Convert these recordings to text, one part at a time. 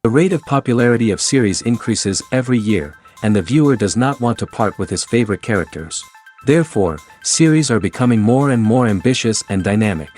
The rate of popularity of series increases every year, and the viewer does not want to part with his favorite characters. Therefore, series are becoming more and more ambitious and dynamic.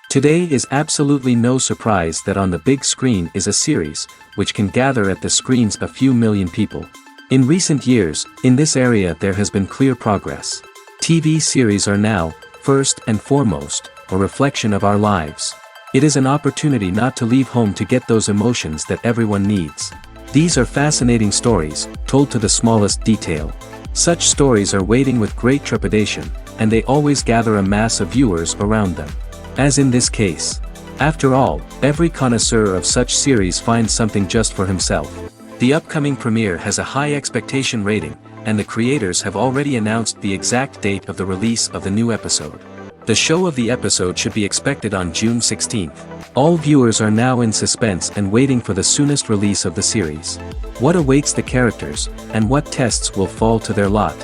Today is absolutely no surprise that on the big screen is a series, which can gather at the screens a few million people. In recent years, in this area there has been clear progress. TV series are now, first and foremost, a reflection of our lives. It is an opportunity not to leave home to get those emotions that everyone needs. These are fascinating stories, told to the smallest detail. Such stories are waiting with great trepidation, and they always gather a mass of viewers around them. As in this case. After all, every connoisseur of such series finds something just for himself. The upcoming premiere has a high expectation rating, and the creators have already announced the exact date of the release of the new episode. The show of the episode should be expected on June 16th. All viewers are now in suspense and waiting for the soonest release of the series. What awaits the characters, and what tests will fall to their lot?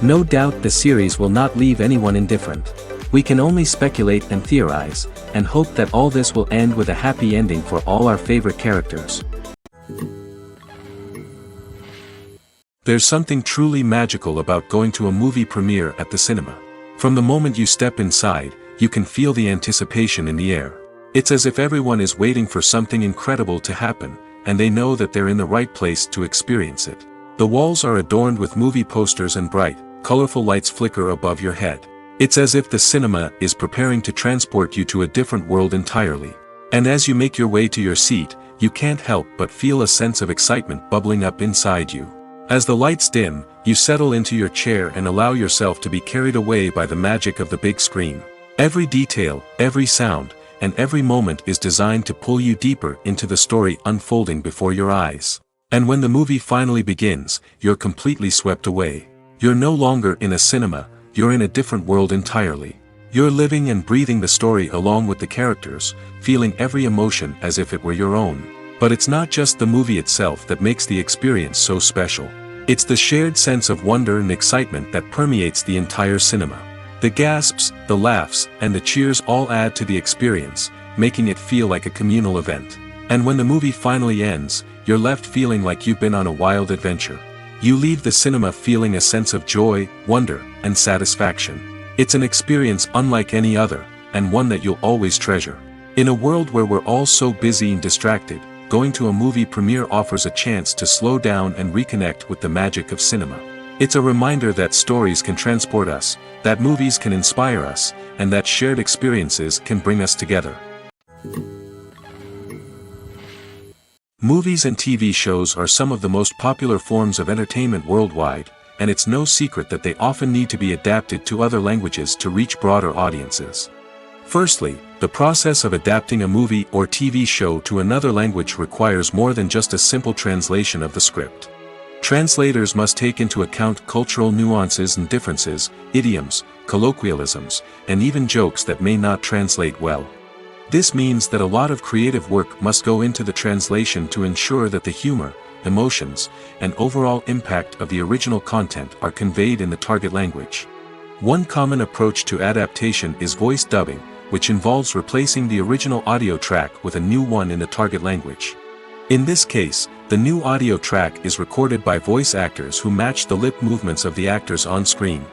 No doubt the series will not leave anyone indifferent. We can only speculate and theorize, and hope that all this will end with a happy ending for all our favorite characters. There's something truly magical about going to a movie premiere at the cinema. From the moment you step inside, you can feel the anticipation in the air. It's as if everyone is waiting for something incredible to happen, and they know that they're in the right place to experience it. The walls are adorned with movie posters and bright, colorful lights flicker above your head. It's as if the cinema is preparing to transport you to a different world entirely. And as you make your way to your seat, you can't help but feel a sense of excitement bubbling up inside you. As the lights dim, you settle into your chair and allow yourself to be carried away by the magic of the big screen. Every detail, every sound, and every moment is designed to pull you deeper into the story unfolding before your eyes. And when the movie finally begins, you're completely swept away. You're no longer in a cinema, you're in a different world entirely. You're living and breathing the story along with the characters, feeling every emotion as if it were your own. But it's not just the movie itself that makes the experience so special. It's the shared sense of wonder and excitement that permeates the entire cinema. The gasps, the laughs, and the cheers all add to the experience, making it feel like a communal event. And when the movie finally ends, you're left feeling like you've been on a wild adventure. You leave the cinema feeling a sense of joy, wonder, and satisfaction. It's an experience unlike any other, and one that you'll always treasure. In a world where we're all so busy and distracted, going to a movie premiere offers a chance to slow down and reconnect with the magic of cinema. It's a reminder that stories can transport us, that movies can inspire us, and that shared experiences can bring us together. Movies and TV shows are some of the most popular forms of entertainment worldwide, and it's no secret that they often need to be adapted to other languages to reach broader audiences. Firstly, the process of adapting a movie or TV show to another language requires more than just a simple translation of the script. Translators must take into account cultural nuances and differences, idioms, colloquialisms, and even jokes that may not translate well. This means that a lot of creative work must go into the translation to ensure that the humor, emotions, and overall impact of the original content are conveyed in the target language. One common approach to adaptation is voice dubbing, which involves replacing the original audio track with a new one in the target language. In this case, the new audio track is recorded by voice actors who match the lip movements of the actors on screen.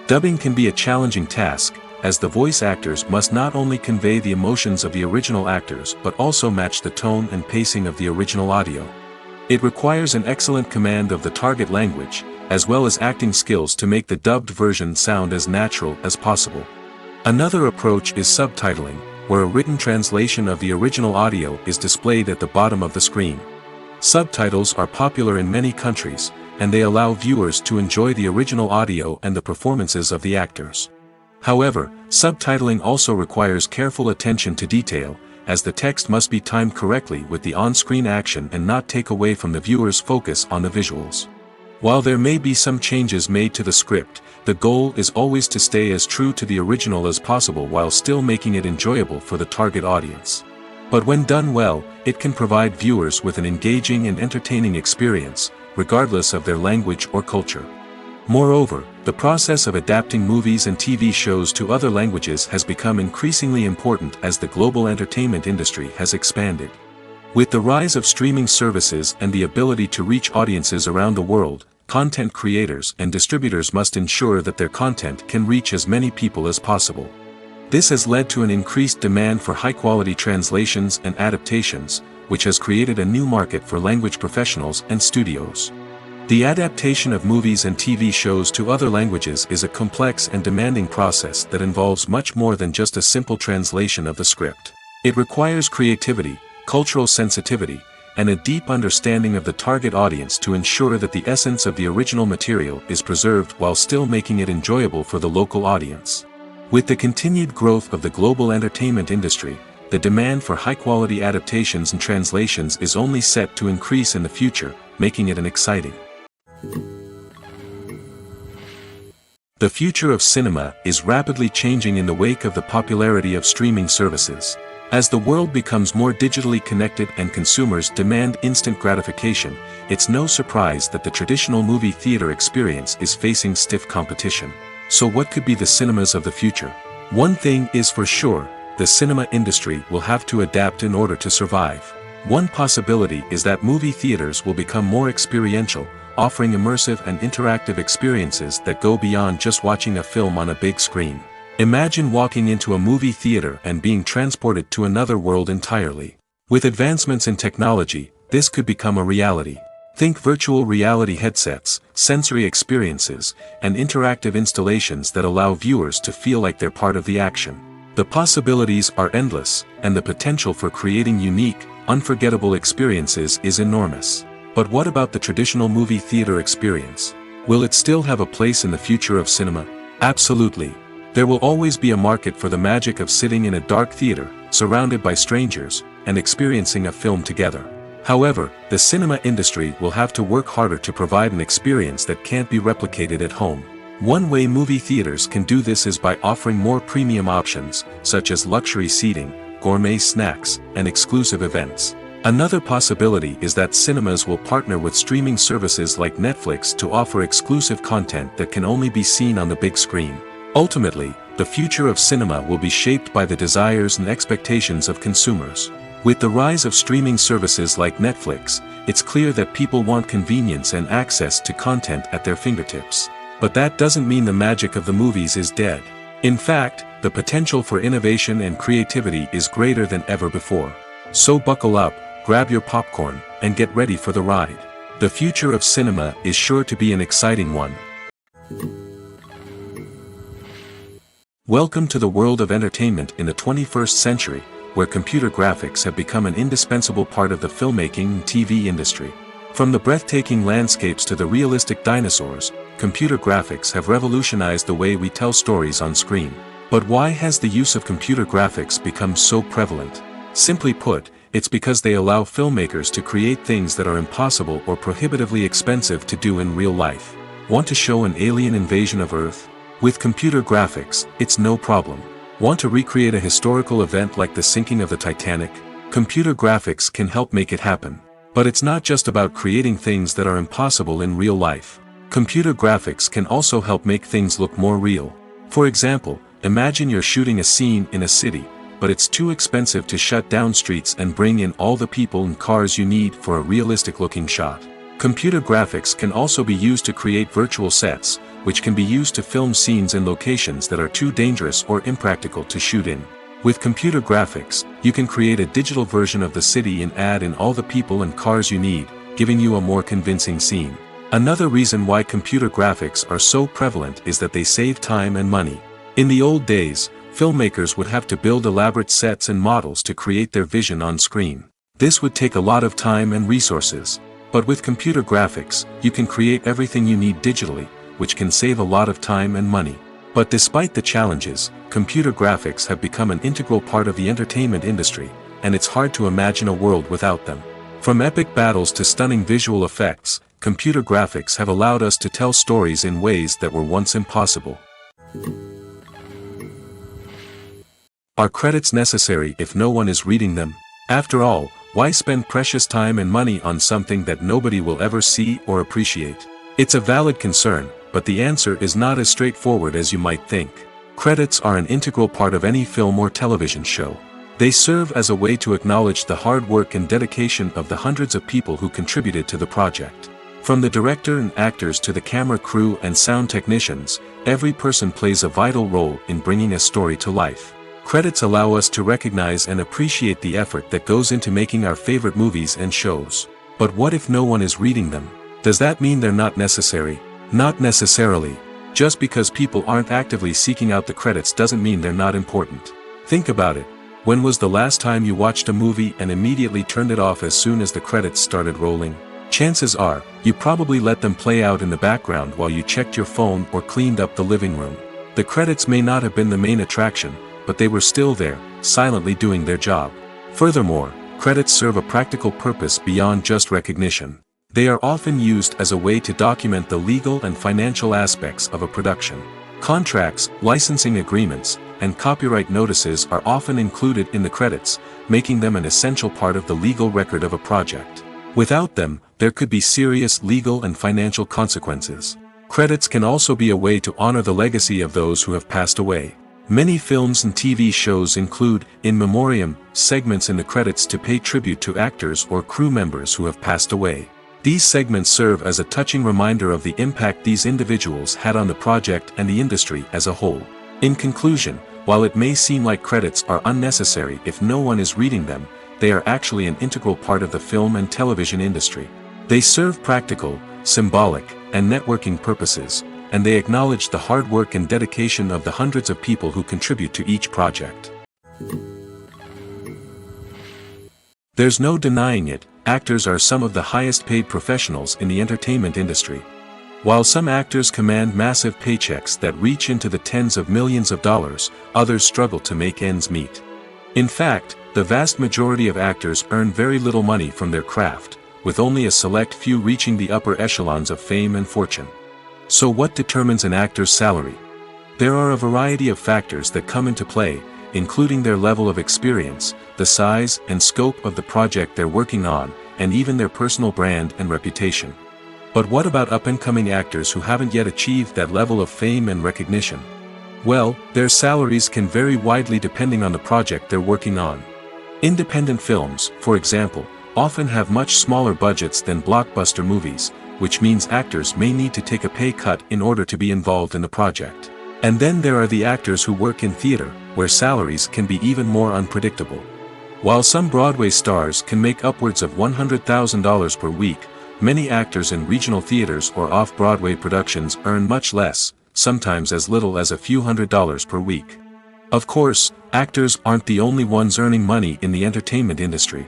Dubbing can be a challenging task, as the voice actors must not only convey the emotions of the original actors but also match the tone and pacing of the original audio. It requires an excellent command of the target language, as well as acting skills to make the dubbed version sound as natural as possible. Another approach is subtitling, where a written translation of the original audio is displayed at the bottom of the screen. Subtitles are popular in many countries, and they allow viewers to enjoy the original audio and the performances of the actors. However, subtitling also requires careful attention to detail, as the text must be timed correctly with the on-screen action and not take away from the viewer's focus on the visuals. While there may be some changes made to the script, the goal is always to stay as true to the original as possible while still making it enjoyable for the target audience. But when done well, it can provide viewers with an engaging and entertaining experience, regardless of their language or culture. Moreover, the process of adapting movies and TV shows to other languages has become increasingly important as the global entertainment industry has expanded. With the rise of streaming services and the ability to reach audiences around the world, content creators and distributors must ensure that their content can reach as many people as possible. This has led to an increased demand for high-quality translations and adaptations, which has created a new market for language professionals and studios. The adaptation of movies and TV shows to other languages is a complex and demanding process that involves much more than just a simple translation of the script. It requires creativity, cultural sensitivity, and a deep understanding of the target audience to ensure that the essence of the original material is preserved while still making it enjoyable for the local audience. With the continued growth of the global entertainment industry, the demand for high-quality adaptations and translations is only set to increase in the future, making it an exciting. The future of cinema is rapidly changing in the wake of the popularity of streaming services. As the world becomes more digitally connected and consumers demand instant gratification, it's no surprise that the traditional movie theater experience is facing stiff competition. So what could be the cinemas of the future? One thing is for sure, the cinema industry will have to adapt in order to survive. One possibility is that movie theaters will become more experiential, offering immersive and interactive experiences that go beyond just watching a film on a big screen. Imagine walking into a movie theater and being transported to another world entirely. With advancements in technology, this could become a reality. Think virtual reality headsets, sensory experiences, and interactive installations that allow viewers to feel like they're part of the action. The possibilities are endless, and the potential for creating unique, unforgettable experiences is enormous. But what about the traditional movie theater experience? Will it still have a place in the future of cinema? Absolutely. There will always be a market for the magic of sitting in a dark theater, surrounded by strangers, and experiencing a film together. However, the cinema industry will have to work harder to provide an experience that can't be replicated at home. One way movie theaters can do this is by offering more premium options, such as luxury seating, gourmet snacks, and exclusive events. Another possibility is that cinemas will partner with streaming services like Netflix to offer exclusive content that can only be seen on the big screen. Ultimately, the future of cinema will be shaped by the desires and expectations of consumers. With the rise of streaming services like Netflix, it's clear that people want convenience and access to content at their fingertips. But that doesn't mean the magic of the movies is dead. In fact, the potential for innovation and creativity is greater than ever before. So buckle up, grab your popcorn, and get ready for the ride. The future of cinema is sure to be an exciting one. Welcome to the world of entertainment in the 21st century, where computer graphics have become an indispensable part of the filmmaking and TV industry. From the breathtaking landscapes to the realistic dinosaurs, computer graphics have revolutionized the way we tell stories on screen. But why has the use of computer graphics become so prevalent? Simply put, it's because they allow filmmakers to create things that are impossible or prohibitively expensive to do in real life. Want to show an alien invasion of Earth? With computer graphics, it's no problem. Want to recreate a historical event like the sinking of the Titanic? Computer graphics can help make it happen. But it's not just about creating things that are impossible in real life. Computer graphics can also help make things look more real. For example, imagine you're shooting a scene in a city, but it's too expensive to shut down streets and bring in all the people and cars you need for a realistic-looking shot. Computer graphics can also be used to create virtual sets, which can be used to film scenes in locations that are too dangerous or impractical to shoot in. With computer graphics, you can create a digital version of the city and add in all the people and cars you need, giving you a more convincing scene. Another reason why computer graphics are so prevalent is that they save time and money. In the old days, filmmakers would have to build elaborate sets and models to create their vision on screen. This would take a lot of time and resources. But with computer graphics, you can create everything you need digitally, which can save a lot of time and money. But despite the challenges, computer graphics have become an integral part of the entertainment industry, and it's hard to imagine a world without them. From epic battles to stunning visual effects, computer graphics have allowed us to tell stories in ways that were once impossible. Are credits necessary if no one is reading them? After all, why spend precious time and money on something that nobody will ever see or appreciate? It's a valid concern, but the answer is not as straightforward as you might think. Credits are an integral part of any film or television show. They serve as a way to acknowledge the hard work and dedication of the hundreds of people who contributed to the project. From the director and actors to the camera crew and sound technicians, every person plays a vital role in bringing a story to life. Credits allow us to recognize and appreciate the effort that goes into making our favorite movies and shows. But what if no one is reading them? Does that mean they're not necessary? Not necessarily. Just because people aren't actively seeking out the credits doesn't mean they're not important. Think about it. When was the last time you watched a movie and immediately turned it off as soon as the credits started rolling? Chances are, you probably let them play out in the background while you checked your phone or cleaned up the living room. The credits may not have been the main attraction, but they were still there, silently doing their job. Furthermore, credits serve a practical purpose beyond just recognition. They are often used as a way to document the legal and financial aspects of a production. Contracts, licensing agreements, and copyright notices are often included in the credits, making them an essential part of the legal record of a project. Without them, there could be serious legal and financial consequences. Credits can also be a way to honor the legacy of those who have passed away. Many films and TV shows include, in memoriam, segments in the credits to pay tribute to actors or crew members who have passed away. These segments serve as a touching reminder of the impact these individuals had on the project and the industry as a whole. In conclusion, while it may seem like credits are unnecessary if no one is reading them, they are actually an integral part of the film and television industry. They serve practical, symbolic, and networking purposes, and they acknowledge the hard work and dedication of the hundreds of people who contribute to each project. There's no denying it, actors are some of the highest paid professionals in the entertainment industry. While some actors command massive paychecks that reach into the tens of millions of dollars, others struggle to make ends meet. In fact, the vast majority of actors earn very little money from their craft, with only a select few reaching the upper echelons of fame and fortune. So what determines an actor's salary? There are a variety of factors that come into play, including their level of experience, the size and scope of the project they're working on, and even their personal brand and reputation. But what about up-and-coming actors who haven't yet achieved that level of fame and recognition? Well, their salaries can vary widely depending on the project they're working on. Independent films, for example, often have much smaller budgets than blockbuster movies, which means actors may need to take a pay cut in order to be involved in the project. And then there are the actors who work in theater, where salaries can be even more unpredictable. While some Broadway stars can make upwards of $100,000 per week, many actors in regional theaters or off-Broadway productions earn much less, sometimes as little as a few $100s per week. Of course, actors aren't the only ones earning money in the entertainment industry.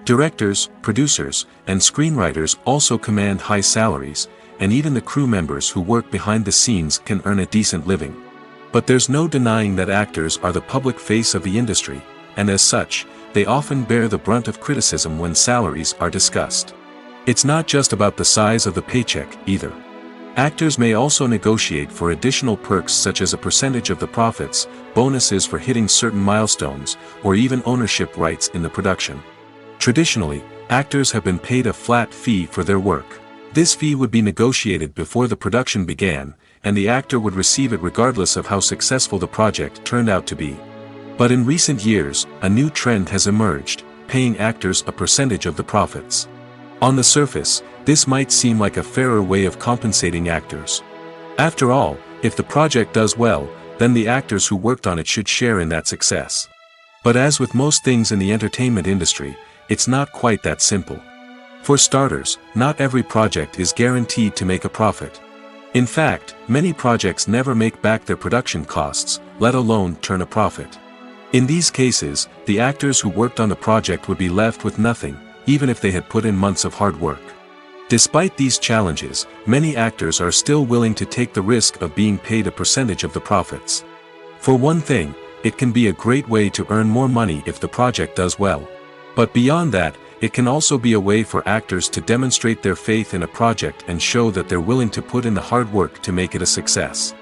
Directors, producers, and screenwriters also command high salaries, and even the crew members who work behind the scenes can earn a decent living. But there's no denying that actors are the public face of the industry, and as such, they often bear the brunt of criticism when salaries are discussed. It's not just about the size of the paycheck, either. Actors may also negotiate for additional perks such as a percentage of the profits, bonuses for hitting certain milestones, or even ownership rights in the production. Traditionally, actors have been paid a flat fee for their work. This fee would be negotiated before the production began, and the actor would receive it regardless of how successful the project turned out to be. But in recent years, a new trend has emerged, paying actors a percentage of the profits. On the surface, this might seem like a fairer way of compensating actors. After all, if the project does well, then the actors who worked on it should share in that success. But as with most things in the entertainment industry, it's not quite that simple. For starters, not every project is guaranteed to make a profit. In fact, many projects never make back their production costs, let alone turn a profit. In these cases, the actors who worked on the project would be left with nothing, even if they had put in months of hard work. Despite these challenges, many actors are still willing to take the risk of being paid a percentage of the profits. For one thing, it can be a great way to earn more money if the project does well. But beyond that, it can also be a way for actors to demonstrate their faith in a project and show that they're willing to put in the hard work to make it a success.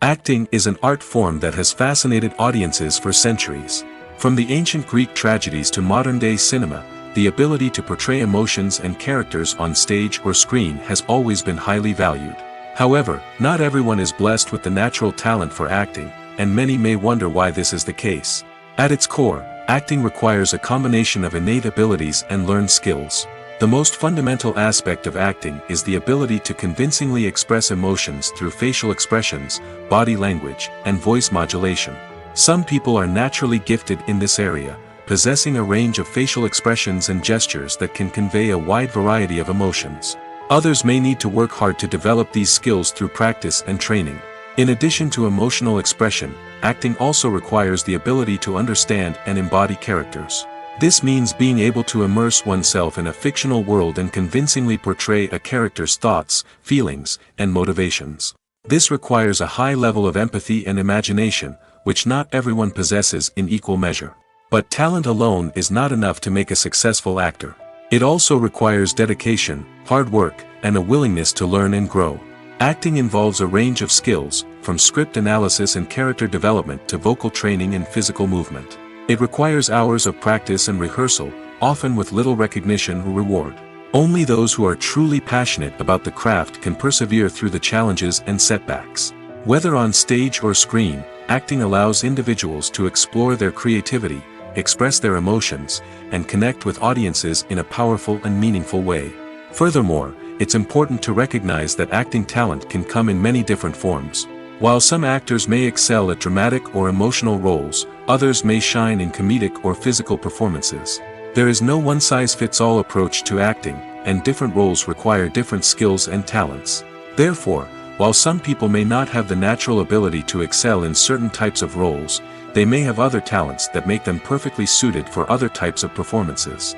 Acting is an art form that has fascinated audiences for centuries. From the ancient Greek tragedies to modern-day cinema, the ability to portray emotions and characters on stage or screen has always been highly valued. However, not everyone is blessed with the natural talent for acting, and many may wonder why this is the case. At its core, acting requires a combination of innate abilities and learned skills. The most fundamental aspect of acting is the ability to convincingly express emotions through facial expressions, body language, and voice modulation. Some people are naturally gifted in this area, possessing a range of facial expressions and gestures that can convey a wide variety of emotions. Others may need to work hard to develop these skills through practice and training. In addition to emotional expression, acting also requires the ability to understand and embody characters. This means being able to immerse oneself in a fictional world and convincingly portray a character's thoughts, feelings, and motivations. This requires a high level of empathy and imagination, which not everyone possesses in equal measure. But talent alone is not enough to make a successful actor. It also requires dedication, hard work, and a willingness to learn and grow. Acting involves a range of skills, from script analysis and character development to vocal training and physical movement. It requires hours of practice and rehearsal, often with little recognition or reward. Only those who are truly passionate about the craft can persevere through the challenges and setbacks. Whether on stage or screen, acting allows individuals to explore their creativity, express their emotions, and connect with audiences in a powerful and meaningful way. Furthermore, it's important to recognize that acting talent can come in many different forms. While some actors may excel at dramatic or emotional roles, others may shine in comedic or physical performances. There is no one-size-fits-all approach to acting, and different roles require different skills and talents. Therefore, while some people may not have the natural ability to excel in certain types of roles, they may have other talents that make them perfectly suited for other types of performances.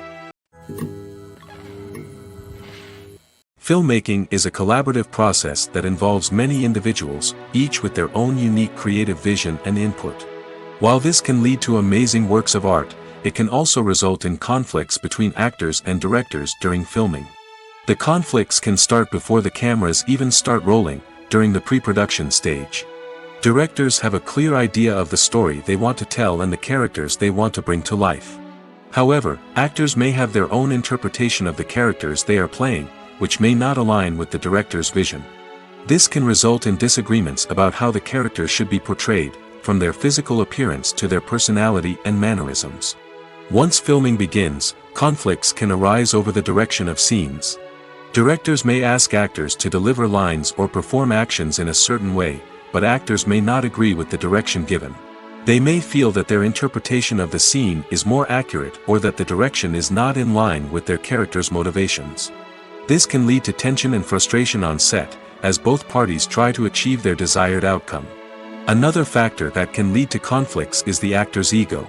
Filmmaking is a collaborative process that involves many individuals, each with their own unique creative vision and input. While this can lead to amazing works of art, it can also result in conflicts between actors and directors during filming. The conflicts can start before the cameras even start rolling, during the pre-production stage. Directors have a clear idea of the story they want to tell and the characters they want to bring to life. However, actors may have their own interpretation of the characters they are playing, which may not align with the director's vision. This can result in disagreements about how the characters should be portrayed, from their physical appearance to their personality and mannerisms. Once filming begins, conflicts can arise over the direction of scenes. Directors may ask actors to deliver lines or perform actions in a certain way, but actors may not agree with the direction given. They may feel that their interpretation of the scene is more accurate or that the direction is not in line with their character's motivations. This can lead to tension and frustration on set, as both parties try to achieve their desired outcome. Another factor that can lead to conflicts is the actor's ego.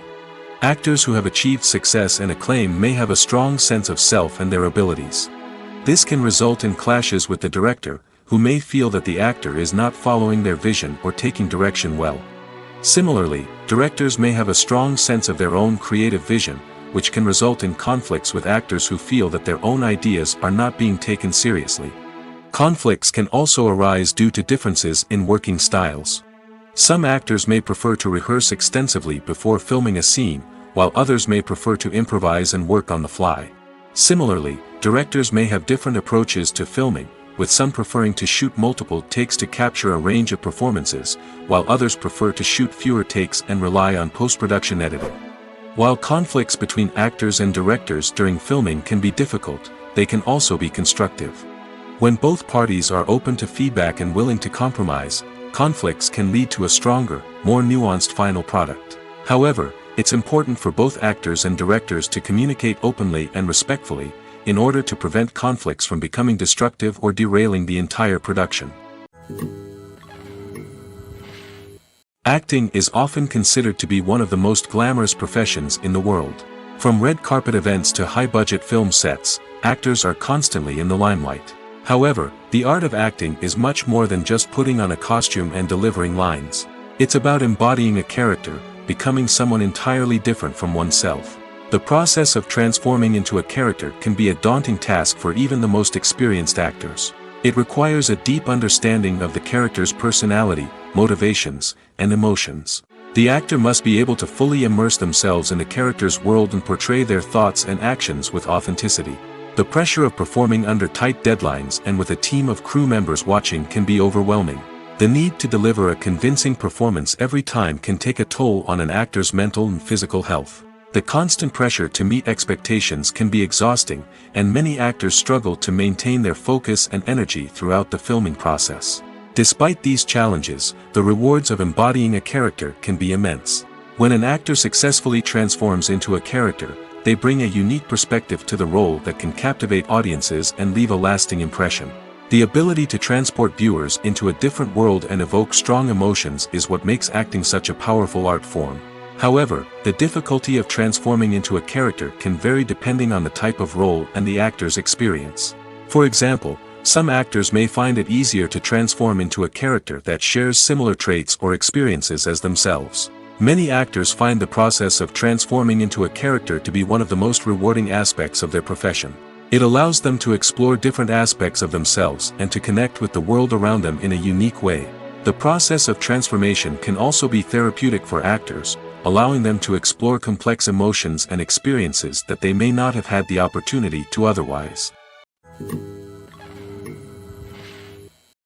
Actors who have achieved success and acclaim may have a strong sense of self and their abilities. This can result in clashes with the director, who may feel that the actor is not following their vision or taking direction well. Similarly, directors may have a strong sense of their own creative vision, which can result in conflicts with actors who feel that their own ideas are not being taken seriously. Conflicts can also arise due to differences in working styles. Some actors may prefer to rehearse extensively before filming a scene, while others may prefer to improvise and work on the fly. Similarly, directors may have different approaches to filming, with some preferring to shoot multiple takes to capture a range of performances, while others prefer to shoot fewer takes and rely on post-production editing. While conflicts between actors and directors during filming can be difficult, they can also be constructive. When both parties are open to feedback and willing to compromise, conflicts can lead to a stronger, more nuanced final product. However, it's important for both actors and directors to communicate openly and respectfully, in order to prevent conflicts from becoming destructive or derailing the entire production. Acting is often considered to be one of the most glamorous professions in the world. From red carpet events to high-budget film sets, actors are constantly in the limelight. However, the art of acting is much more than just putting on a costume and delivering lines. It's about embodying a character, becoming someone entirely different from oneself. The process of transforming into a character can be a daunting task for even the most experienced actors. It requires a deep understanding of the character's personality, motivations, and emotions. The actor must be able to fully immerse themselves in the character's world and portray their thoughts and actions with authenticity. The pressure of performing under tight deadlines and with a team of crew members watching can be overwhelming. The need to deliver a convincing performance every time can take a toll on an actor's mental and physical health. The constant pressure to meet expectations can be exhausting, and many actors struggle to maintain their focus and energy throughout the filming process. Despite these challenges, the rewards of embodying a character can be immense. When an actor successfully transforms into a character, they bring a unique perspective to the role that can captivate audiences and leave a lasting impression. The ability to transport viewers into a different world and evoke strong emotions is what makes acting such a powerful art form. However, the difficulty of transforming into a character can vary depending on the type of role and the actor's experience. For example, some actors may find it easier to transform into a character that shares similar traits or experiences as themselves. Many actors find the process of transforming into a character to be one of the most rewarding aspects of their profession. It allows them to explore different aspects of themselves and to connect with the world around them in a unique way. The process of transformation can also be therapeutic for actors, allowing them to explore complex emotions and experiences that they may not have had the opportunity to otherwise.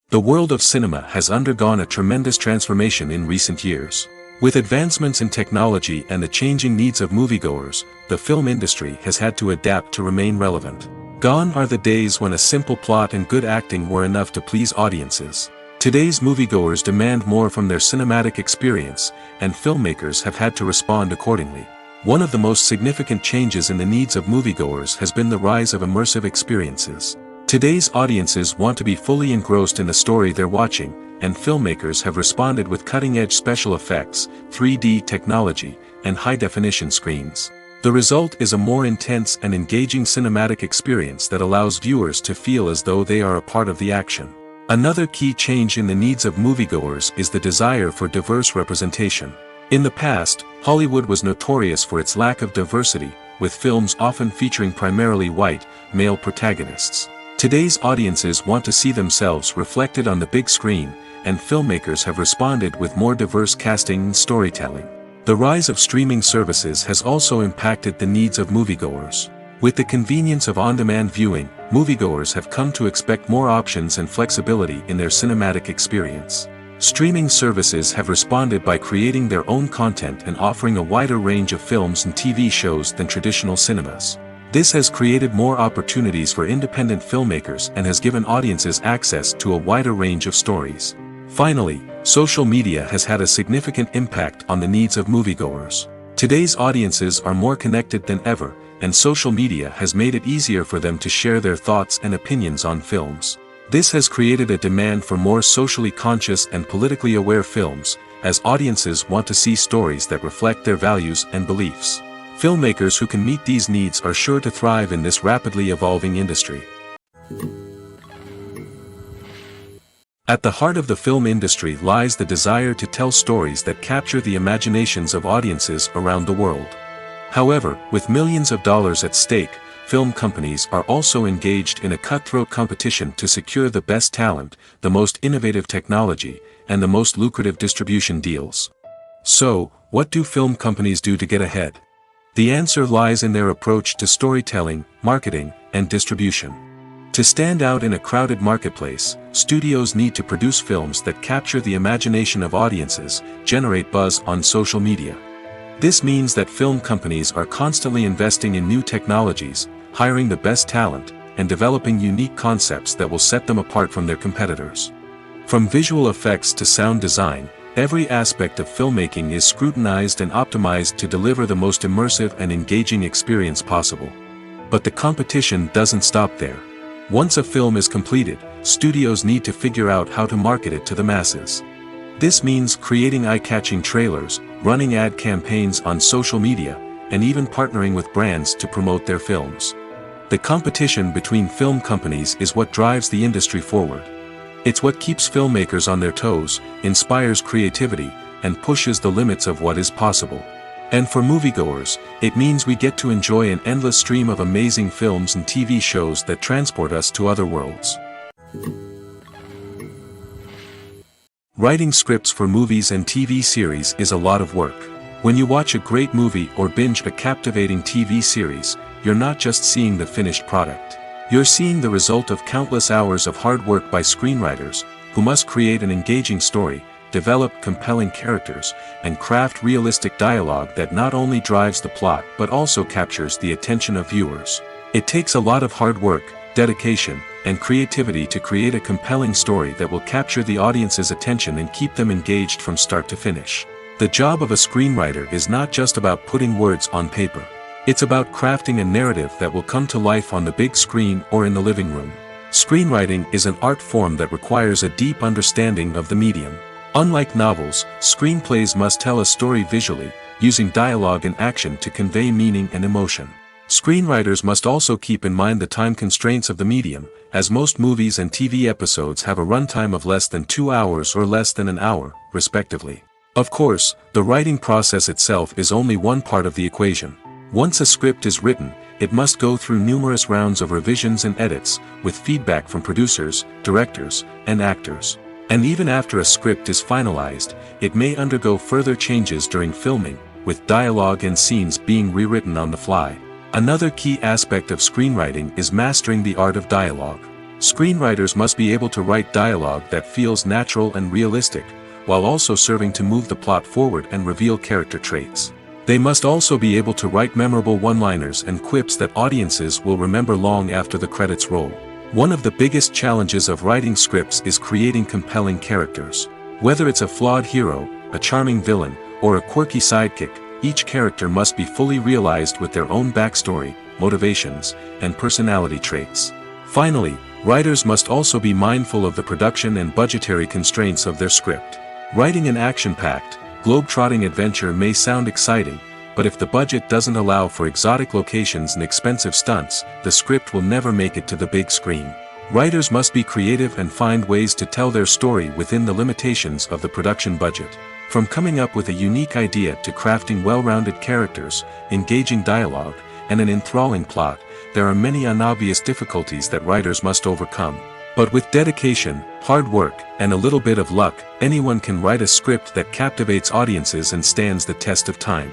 The world of cinema has undergone a tremendous transformation in recent years. With advancements in technology and the changing needs of moviegoers, the film industry has had to adapt to remain relevant. Gone are the days when a simple plot and good acting were enough to please audiences. Today's moviegoers demand more from their cinematic experience, and filmmakers have had to respond accordingly. One of the most significant changes in the needs of moviegoers has been the rise of immersive experiences. Today's audiences want to be fully engrossed in the story they're watching, and filmmakers have responded with cutting-edge special effects, 3D technology, and high-definition screens. The result is a more intense and engaging cinematic experience that allows viewers to feel as though they are a part of the action. Another key change in the needs of moviegoers is the desire for diverse representation. In the past, Hollywood was notorious for its lack of diversity, with films often featuring primarily white, male protagonists. Today's audiences want to see themselves reflected on the big screen, and filmmakers have responded with more diverse casting and storytelling. The rise of streaming services has also impacted the needs of moviegoers. With the convenience of on-demand viewing, moviegoers have come to expect more options and flexibility in their cinematic experience. Streaming services have responded by creating their own content and offering a wider range of films and TV shows than traditional cinemas. This has created more opportunities for independent filmmakers and has given audiences access to a wider range of stories. Finally, social media has had a significant impact on the needs of moviegoers. Today's audiences are more connected than ever, and social media has made it easier for them to share their thoughts and opinions on films. This has created a demand for more socially conscious and politically aware films, as audiences want to see stories that reflect their values and beliefs. Filmmakers who can meet these needs are sure to thrive in this rapidly evolving industry. At the heart of the film industry lies the desire to tell stories that capture the imaginations of audiences around the world. However, with millions of dollars at stake, film companies are also engaged in a cutthroat competition to secure the best talent, the most innovative technology, and the most lucrative distribution deals. So, what do film companies do to get ahead? The answer lies in their approach to storytelling, marketing, and distribution. To stand out in a crowded marketplace, studios need to produce films that capture the imagination of audiences, generate buzz on social media. This means that film companies are constantly investing in new technologies, hiring the best talent, and developing unique concepts that will set them apart from their competitors. From visual effects to sound design, every aspect of filmmaking is scrutinized and optimized to deliver the most immersive and engaging experience possible. But the competition doesn't stop there. Once a film is completed, studios need to figure out how to market it to the masses. This means creating eye-catching trailers, running ad campaigns on social media, and even partnering with brands to promote their films. The competition between film companies is what drives the industry forward. It's what keeps filmmakers on their toes, inspires creativity, and pushes the limits of what is possible. And for moviegoers, it means we get to enjoy an endless stream of amazing films and TV shows that transport us to other worlds. Writing scripts for movies and TV series is a lot of work. When you watch a great movie or binge a captivating TV series, you're not just seeing the finished product. You're seeing the result of countless hours of hard work by screenwriters, who must create an engaging story, develop compelling characters, and craft realistic dialogue that not only drives the plot but also captures the attention of viewers. It takes a lot of hard work, dedication, and creativity to create a compelling story that will capture the audience's attention and keep them engaged from start to finish. The job of a screenwriter is not just about putting words on paper. It's about crafting a narrative that will come to life on the big screen or in the living room. Screenwriting is an art form that requires a deep understanding of the medium. Unlike novels, screenplays must tell a story visually, using dialogue and action to convey meaning and emotion. Screenwriters must also keep in mind the time constraints of the medium, as most movies and TV episodes have a runtime of less than 2 hours or less than an hour, respectively. Of course, the writing process itself is only one part of the equation. Once a script is written, it must go through numerous rounds of revisions and edits, with feedback from producers, directors, and actors. And even after a script is finalized, it may undergo further changes during filming, with dialogue and scenes being rewritten on the fly. Another key aspect of screenwriting is mastering the art of dialogue. Screenwriters must be able to write dialogue that feels natural and realistic, while also serving to move the plot forward and reveal character traits. They must also be able to write memorable one-liners and quips that audiences will remember long after the credits roll. One of the biggest challenges of writing scripts is creating compelling characters. Whether it's a flawed hero, a charming villain, or a quirky sidekick, each character must be fully realized with their own backstory, motivations, and personality traits. Finally, writers must also be mindful of the production and budgetary constraints of their script. Writing an action-packed, globe-trotting adventure may sound exciting, but if the budget doesn't allow for exotic locations and expensive stunts, the script will never make it to the big screen. Writers must be creative and find ways to tell their story within the limitations of the production budget. From coming up with a unique idea to crafting well-rounded characters, engaging dialogue, and an enthralling plot, there are many unobvious difficulties that writers must overcome. But with dedication, hard work, and a little bit of luck, anyone can write a script that captivates audiences and stands the test of time.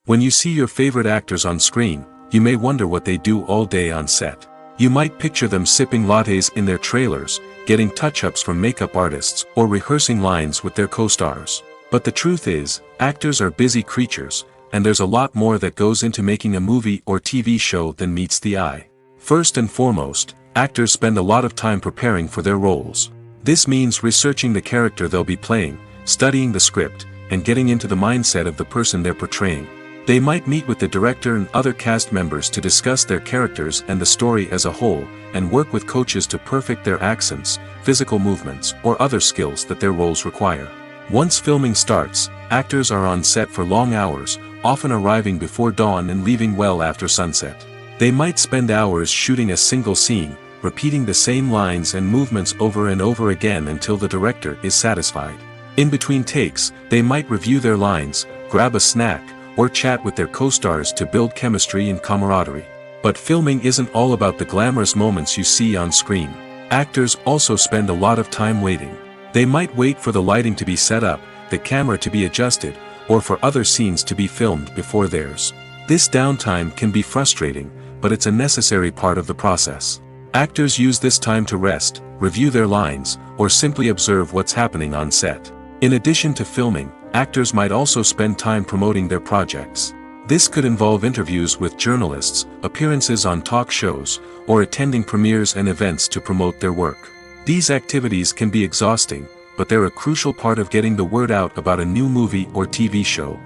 When you see your favorite actors on screen, you may wonder what they do all day on set. You might picture them sipping lattes in their trailers, getting touch-ups from makeup artists, or rehearsing lines with their co-stars. But the truth is, actors are busy creatures, and there's a lot more that goes into making a movie or TV show than meets the eye. First and foremost, actors spend a lot of time preparing for their roles. This means researching the character they'll be playing, studying the script, and getting into the mindset of the person they're portraying. They might meet with the director and other cast members to discuss their characters and the story as a whole, and work with coaches to perfect their accents, physical movements, or other skills that their roles require. Once filming starts, actors are on set for long hours, often arriving before dawn and leaving well after sunset. They might spend hours shooting a single scene, repeating the same lines and movements over and over again until the director is satisfied. In between takes, they might review their lines, grab a snack, or chat with their co-stars to build chemistry and camaraderie. But filming isn't all about the glamorous moments you see on screen. Actors also spend a lot of time waiting. They might wait for the lighting to be set up, the camera to be adjusted, or for other scenes to be filmed before theirs. This downtime can be frustrating, but it's a necessary part of the process. Actors use this time to rest, review their lines, or simply observe what's happening on set. In addition to filming, actors might also spend time promoting their projects. This could involve interviews with journalists, appearances on talk shows, or attending premieres and events to promote their work. These activities can be exhausting, but they're a crucial part of getting the word out about a new movie or TV show.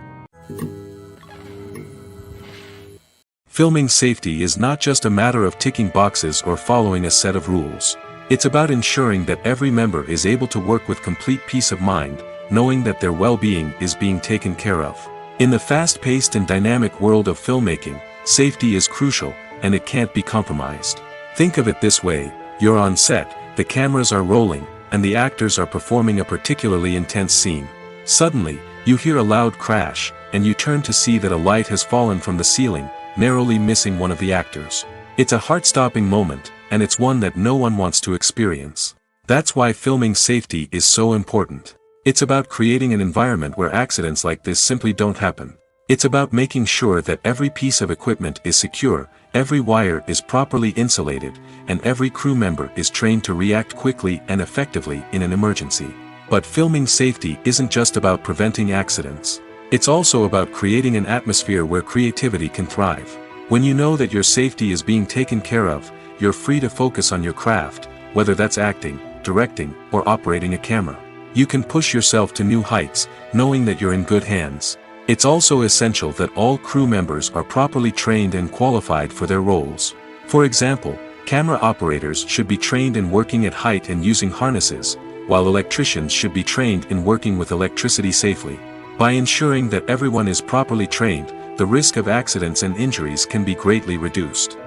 Filming safety is not just a matter of ticking boxes or following a set of rules. It's about ensuring that every member is able to work with complete peace of mind, knowing that their well-being is being taken care of. In the fast-paced and dynamic world of filmmaking, safety is crucial, and it can't be compromised. Think of it this way: you're on set, the cameras are rolling, and the actors are performing a particularly intense scene. Suddenly, you hear a loud crash, and you turn to see that a light has fallen from the ceiling, narrowly missing one of the actors. It's a heart-stopping moment, and it's one that no one wants to experience. That's why filming safety is so important. It's about creating an environment where accidents like this simply don't happen. It's about making sure that every piece of equipment is secure, every wire is properly insulated, and every crew member is trained to react quickly and effectively in an emergency. But filming safety isn't just about preventing accidents. It's also about creating an atmosphere where creativity can thrive. When you know that your safety is being taken care of, you're free to focus on your craft, whether that's acting, directing, or operating a camera. You can push yourself to new heights, knowing that you're in good hands. It's also essential that all crew members are properly trained and qualified for their roles. For example, camera operators should be trained in working at height and using harnesses, while electricians should be trained in working with electricity safely. By ensuring that everyone is properly trained, the risk of accidents and injuries can be greatly reduced.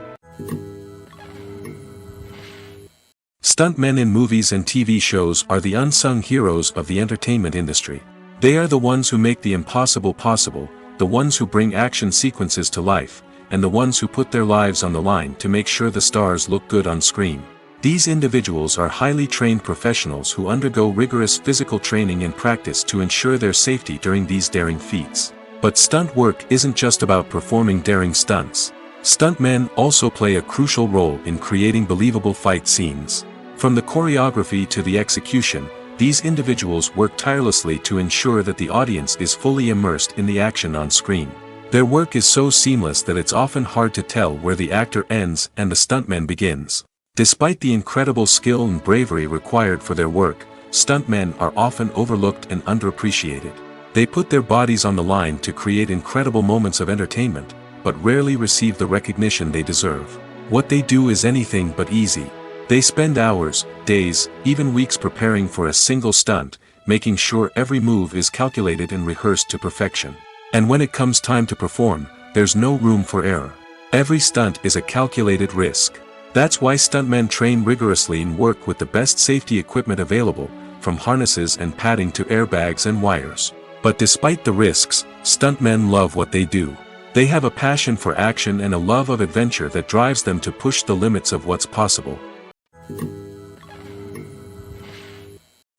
Stuntmen in movies and TV shows are the unsung heroes of the entertainment industry. They are the ones who make the impossible possible, the ones who bring action sequences to life, and the ones who put their lives on the line to make sure the stars look good on screen. These individuals are highly trained professionals who undergo rigorous physical training and practice to ensure their safety during these daring feats. But stunt work isn't just about performing daring stunts. Stuntmen also play a crucial role in creating believable fight scenes. From the choreography to the execution, these individuals work tirelessly to ensure that the audience is fully immersed in the action on screen. Their work is so seamless that it's often hard to tell where the actor ends and the stuntman begins. Despite the incredible skill and bravery required for their work, stuntmen are often overlooked and underappreciated. They put their bodies on the line to create incredible moments of entertainment, but rarely receive the recognition they deserve. What they do is anything but easy. They spend hours, days, even weeks preparing for a single stunt, making sure every move is calculated and rehearsed to perfection. And when it comes time to perform, there's no room for error. Every stunt is a calculated risk. That's why stuntmen train rigorously and work with the best safety equipment available, from harnesses and padding to airbags and wires. But despite the risks, stuntmen love what they do. They have a passion for action and a love of adventure that drives them to push the limits of what's possible.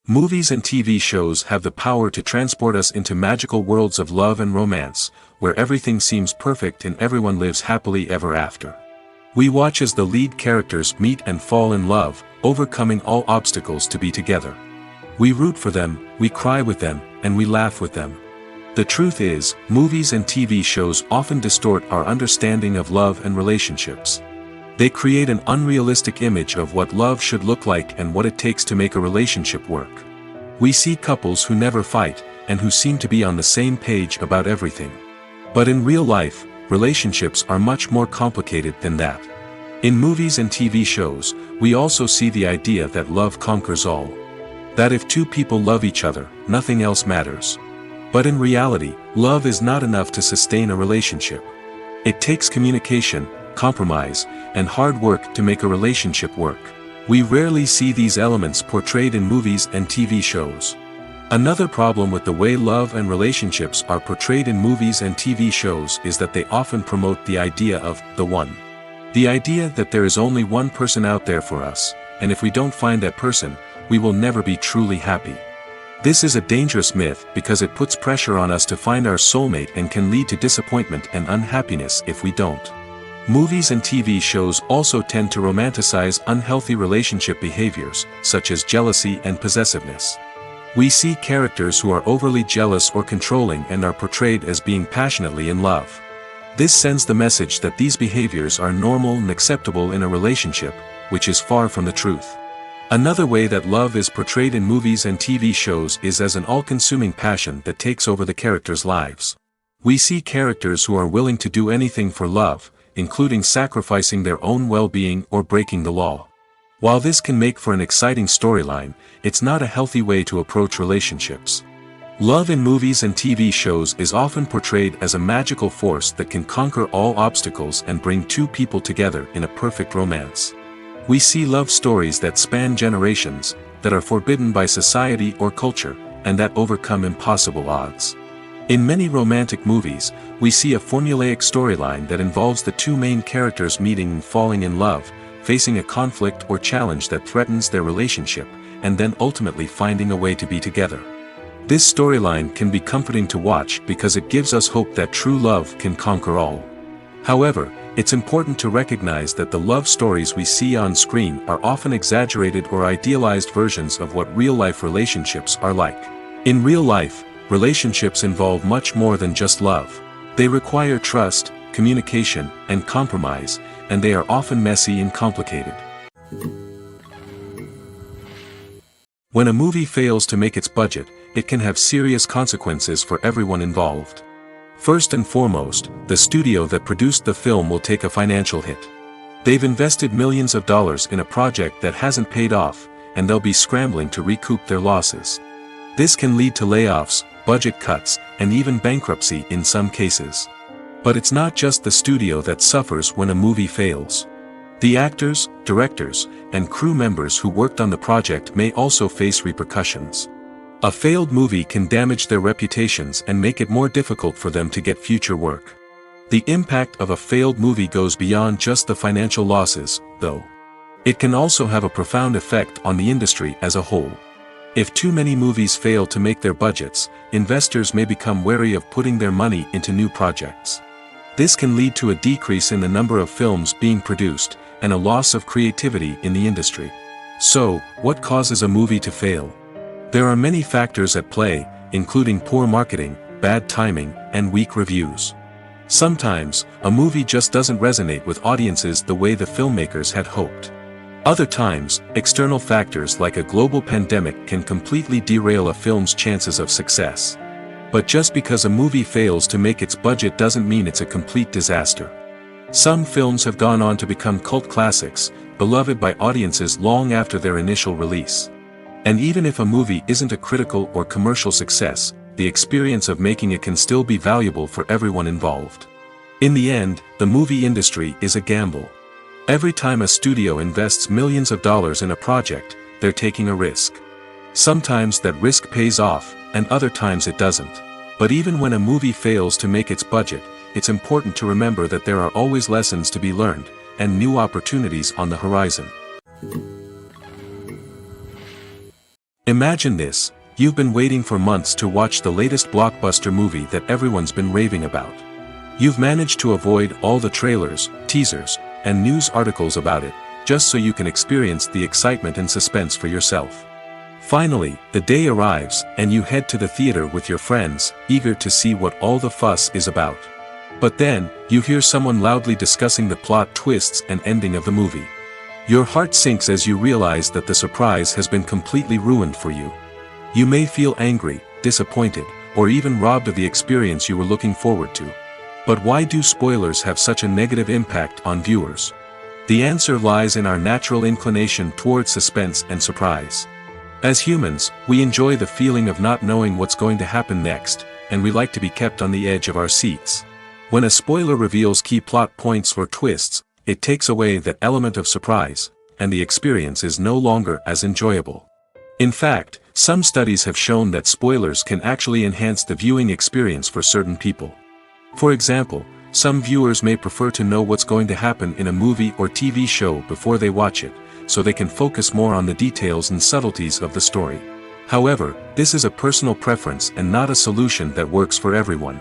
Movies and TV shows have the power to transport us into magical worlds of love and romance, where everything seems perfect and everyone lives happily ever after. We watch as the lead characters meet and fall in love, overcoming all obstacles to be together. We root for them, we cry with them, and we laugh with them. The truth is, movies and TV shows often distort our understanding of love and relationships. They create an unrealistic image of what love should look like and what it takes to make a relationship work. We see couples who never fight, and who seem to be on the same page about everything. But in real life, relationships are much more complicated than that. In movies and TV shows, we also see the idea that love conquers all. That if two people love each other, nothing else matters. But in reality, love is not enough to sustain a relationship. It takes communication, compromise, and hard work to make a relationship work. We rarely see these elements portrayed in movies and TV shows. Another problem with the way love and relationships are portrayed in movies and TV shows is that they often promote the idea of the one. The idea that there is only one person out there for us, and if we don't find that person, we will never be truly happy. This is a dangerous myth because it puts pressure on us to find our soulmate and can lead to disappointment and unhappiness if we don't. Movies and TV shows also tend to romanticize unhealthy relationship behaviors, such as jealousy and possessiveness. We see characters who are overly jealous or controlling and are portrayed as being passionately in love. This sends the message that these behaviors are normal and acceptable in a relationship, which is far from the truth. Another way that love is portrayed in movies and TV shows is as an all-consuming passion that takes over the characters' lives. We see characters who are willing to do anything for love, including sacrificing their own well-being or breaking the law. While this can make for an exciting storyline, it's not a healthy way to approach relationships. Love in movies and TV shows is often portrayed as a magical force that can conquer all obstacles and bring two people together in a perfect romance. We see love stories that span generations, that are forbidden by society or culture, and that overcome impossible odds. In many romantic movies, we see a formulaic storyline that involves the two main characters meeting and falling in love, facing a conflict or challenge that threatens their relationship, and then ultimately finding a way to be together. This storyline can be comforting to watch because it gives us hope that true love can conquer all. However, it's important to recognize that the love stories we see on screen are often exaggerated or idealized versions of what real-life relationships are like. In real life, relationships involve much more than just love. They require trust, communication, and compromise, and they are often messy and complicated. When a movie fails to make its budget, it can have serious consequences for everyone involved. First and foremost, the studio that produced the film will take a financial hit. They've invested millions of dollars in a project that hasn't paid off, and they'll be scrambling to recoup their losses. This can lead to layoffs, budget cuts, and even bankruptcy in some cases. But it's not just the studio that suffers when a movie fails. The actors, directors, and crew members who worked on the project may also face repercussions. A failed movie can damage their reputations and make it more difficult for them to get future work. The impact of a failed movie goes beyond just the financial losses, though. It can also have a profound effect on the industry as a whole. If too many movies fail to make their budgets, investors may become wary of putting their money into new projects. This can lead to a decrease in the number of films being produced, and a loss of creativity in the industry. So, what causes a movie to fail? There are many factors at play, including poor marketing, bad timing, and weak reviews. Sometimes, a movie just doesn't resonate with audiences the way the filmmakers had hoped. Other times, external factors like a global pandemic can completely derail a film's chances of success. But just because a movie fails to make its budget doesn't mean it's a complete disaster. Some films have gone on to become cult classics, beloved by audiences long after their initial release. And even if a movie isn't a critical or commercial success, the experience of making it can still be valuable for everyone involved. In the end, the movie industry is a gamble. Every time a studio invests millions of dollars in a project, they're taking a risk. Sometimes that risk pays off, and other times it doesn't. But even when a movie fails to make its budget, it's important to remember that there are always lessons to be learned, and new opportunities on the horizon. Imagine this: you've been waiting for months to watch the latest blockbuster movie that everyone's been raving about. You've managed to avoid all the trailers, teasers, and news articles about it, just so you can experience the excitement and suspense for yourself. Finally, the day arrives, and you head to the theater with your friends, eager to see what all the fuss is about. But then, you hear someone loudly discussing the plot twists and ending of the movie. Your heart sinks as you realize that the surprise has been completely ruined for you. You may feel angry, disappointed, or even robbed of the experience you were looking forward to. But why do spoilers have such a negative impact on viewers? The answer lies in our natural inclination toward suspense and surprise. As humans, we enjoy the feeling of not knowing what's going to happen next, and we like to be kept on the edge of our seats. When a spoiler reveals key plot points or twists, it takes away that element of surprise, and the experience is no longer as enjoyable. In fact, some studies have shown that spoilers can actually enhance the viewing experience for certain people. For example, some viewers may prefer to know what's going to happen in a movie or TV show before they watch it, so they can focus more on the details and subtleties of the story. However, this is a personal preference and not a solution that works for everyone.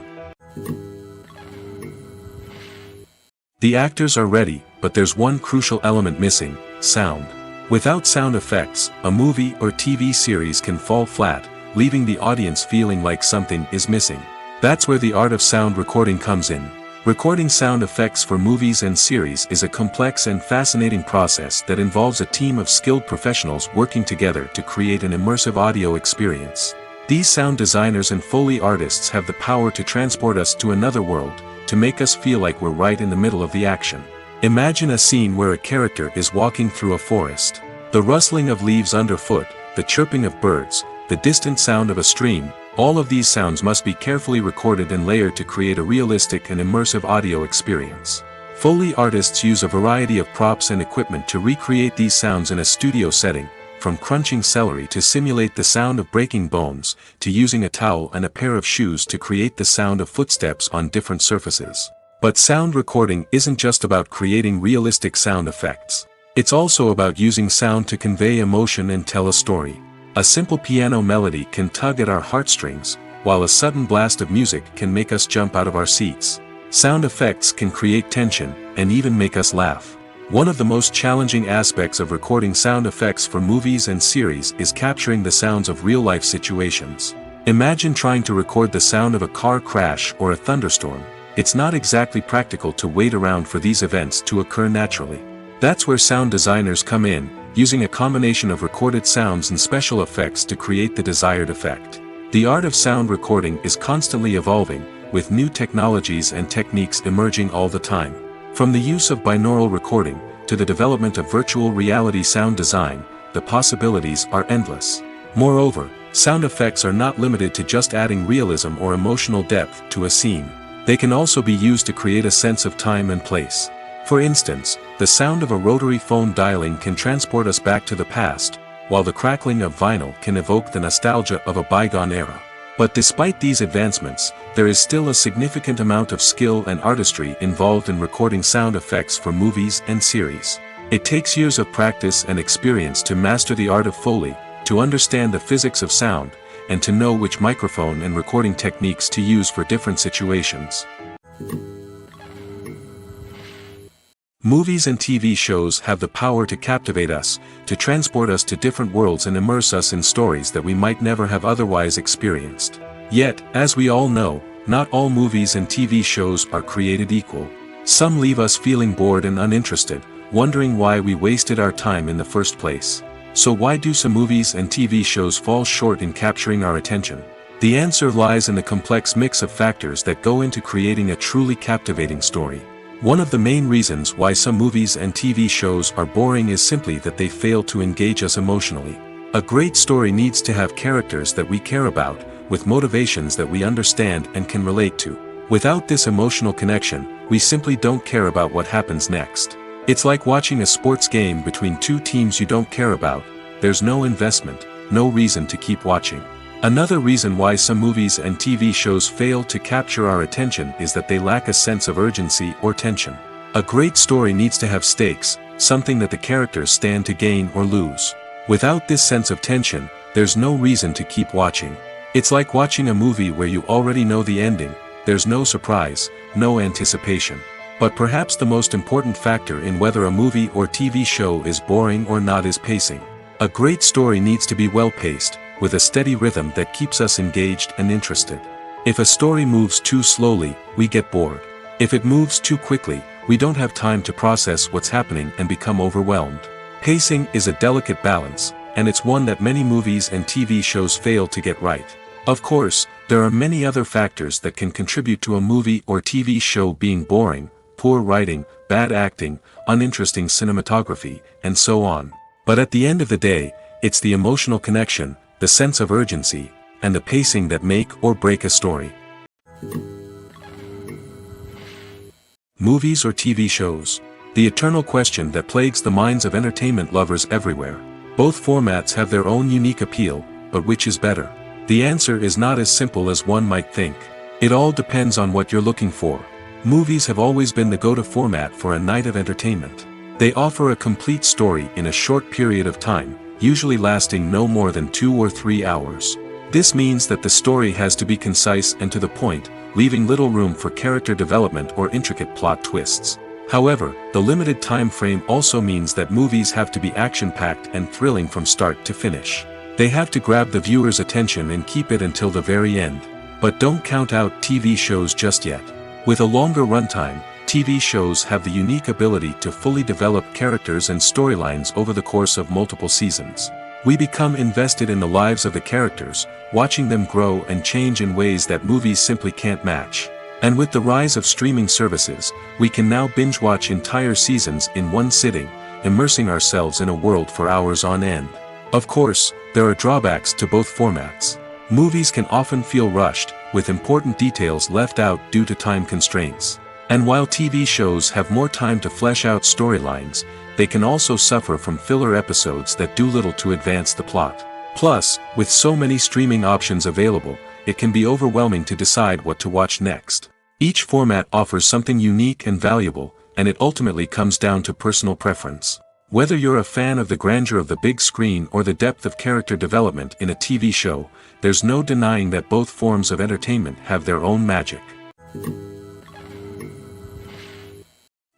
The actors are ready, but there's one crucial element missing: sound. Without sound effects, a movie or TV series can fall flat, leaving the audience feeling like something is missing. That's where the art of sound recording comes in. Recording sound effects for movies and series is a complex and fascinating process that involves a team of skilled professionals working together to create an immersive audio experience. These sound designers and Foley artists have the power to transport us to another world, to make us feel like we're right in the middle of the action. Imagine a scene where a character is walking through a forest. The rustling of leaves underfoot, the chirping of birds, the distant sound of a stream, all of these sounds must be carefully recorded and layered to create a realistic and immersive audio experience. Foley artists use a variety of props and equipment to recreate these sounds in a studio setting, from crunching celery to simulate the sound of breaking bones, to using a towel and a pair of shoes to create the sound of footsteps on different surfaces. But sound recording isn't just about creating realistic sound effects. It's also about using sound to convey emotion and tell a story. A simple piano melody can tug at our heartstrings, while a sudden blast of music can make us jump out of our seats. Sound effects can create tension, and even make us laugh. One of the most challenging aspects of recording sound effects for movies and series is capturing the sounds of real-life situations. Imagine trying to record the sound of a car crash or a thunderstorm. It's not exactly practical to wait around for these events to occur naturally. That's where sound designers come in, using a combination of recorded sounds and special effects to create the desired effect. The art of sound recording is constantly evolving, with new technologies and techniques emerging all the time. From the use of binaural recording, to the development of virtual reality sound design, the possibilities are endless. Moreover, sound effects are not limited to just adding realism or emotional depth to a scene. They can also be used to create a sense of time and place. For instance, the sound of a rotary phone dialing can transport us back to the past, while the crackling of vinyl can evoke the nostalgia of a bygone era. But despite these advancements, there is still a significant amount of skill and artistry involved in recording sound effects for movies and series. It takes years of practice and experience to master the art of Foley, to understand the physics of sound, and to know which microphone and recording techniques to use for different situations. Movies and TV shows have the power to captivate us, to transport us to different worlds and immerse us in stories that we might never have otherwise experienced. Yet, as we all know, not all movies and TV shows are created equal. Some leave us feeling bored and uninterested, wondering why we wasted our time in the first place. So why do some movies and TV shows fall short in capturing our attention? The answer lies in the complex mix of factors that go into creating a truly captivating story. One of the main reasons why some movies and TV shows are boring is simply that they fail to engage us emotionally. A great story needs to have characters that we care about, with motivations that we understand and can relate to. Without this emotional connection, we simply don't care about what happens next. It's like watching a sports game between two teams you don't care about. There's no investment, no reason to keep watching. Another reason why some movies and TV shows fail to capture our attention is that they lack a sense of urgency or tension. A great story needs to have stakes, something that the characters stand to gain or lose. Without this sense of tension, there's no reason to keep watching. It's like watching a movie where you already know the ending. There's no surprise, no anticipation. But perhaps the most important factor in whether a movie or TV show is boring or not is pacing. A great story needs to be well-paced, with a steady rhythm that keeps us engaged and interested. If a story moves too slowly, we get bored. If it moves too quickly, we don't have time to process what's happening and become overwhelmed. Pacing is a delicate balance, and it's one that many movies and TV shows fail to get right. Of course, there are many other factors that can contribute to a movie or TV show being boring: poor writing, bad acting, uninteresting cinematography, and so on. But at the end of the day, it's the emotional connection, the sense of urgency, and the pacing that make or break a story. Movies or TV shows? The eternal question that plagues the minds of entertainment lovers everywhere. Both formats have their own unique appeal, but which is better? The answer is not as simple as one might think. It all depends on what you're looking for. Movies have always been the go-to format for a night of entertainment. They offer a complete story in a short period of time, usually lasting no more than 2 or 3 hours. This means that the story has to be concise and to the point, leaving little room for character development or intricate plot twists. However, the limited time frame also means that movies have to be action-packed and thrilling from start to finish. They have to grab the viewer's attention and keep it until the very end. But don't count out TV shows just yet. With a longer runtime, TV shows have the unique ability to fully develop characters and storylines over the course of multiple seasons. We become invested in the lives of the characters, watching them grow and change in ways that movies simply can't match. And with the rise of streaming services, we can now binge-watch entire seasons in one sitting, immersing ourselves in a world for hours on end. Of course, there are drawbacks to both formats. Movies can often feel rushed, with important details left out due to time constraints. And while TV shows have more time to flesh out storylines, they can also suffer from filler episodes that do little to advance the plot. Plus, with so many streaming options available, it can be overwhelming to decide what to watch next. Each format offers something unique and valuable, and it ultimately comes down to personal preference. Whether you're a fan of the grandeur of the big screen or the depth of character development in a TV show, there's no denying that both forms of entertainment have their own magic.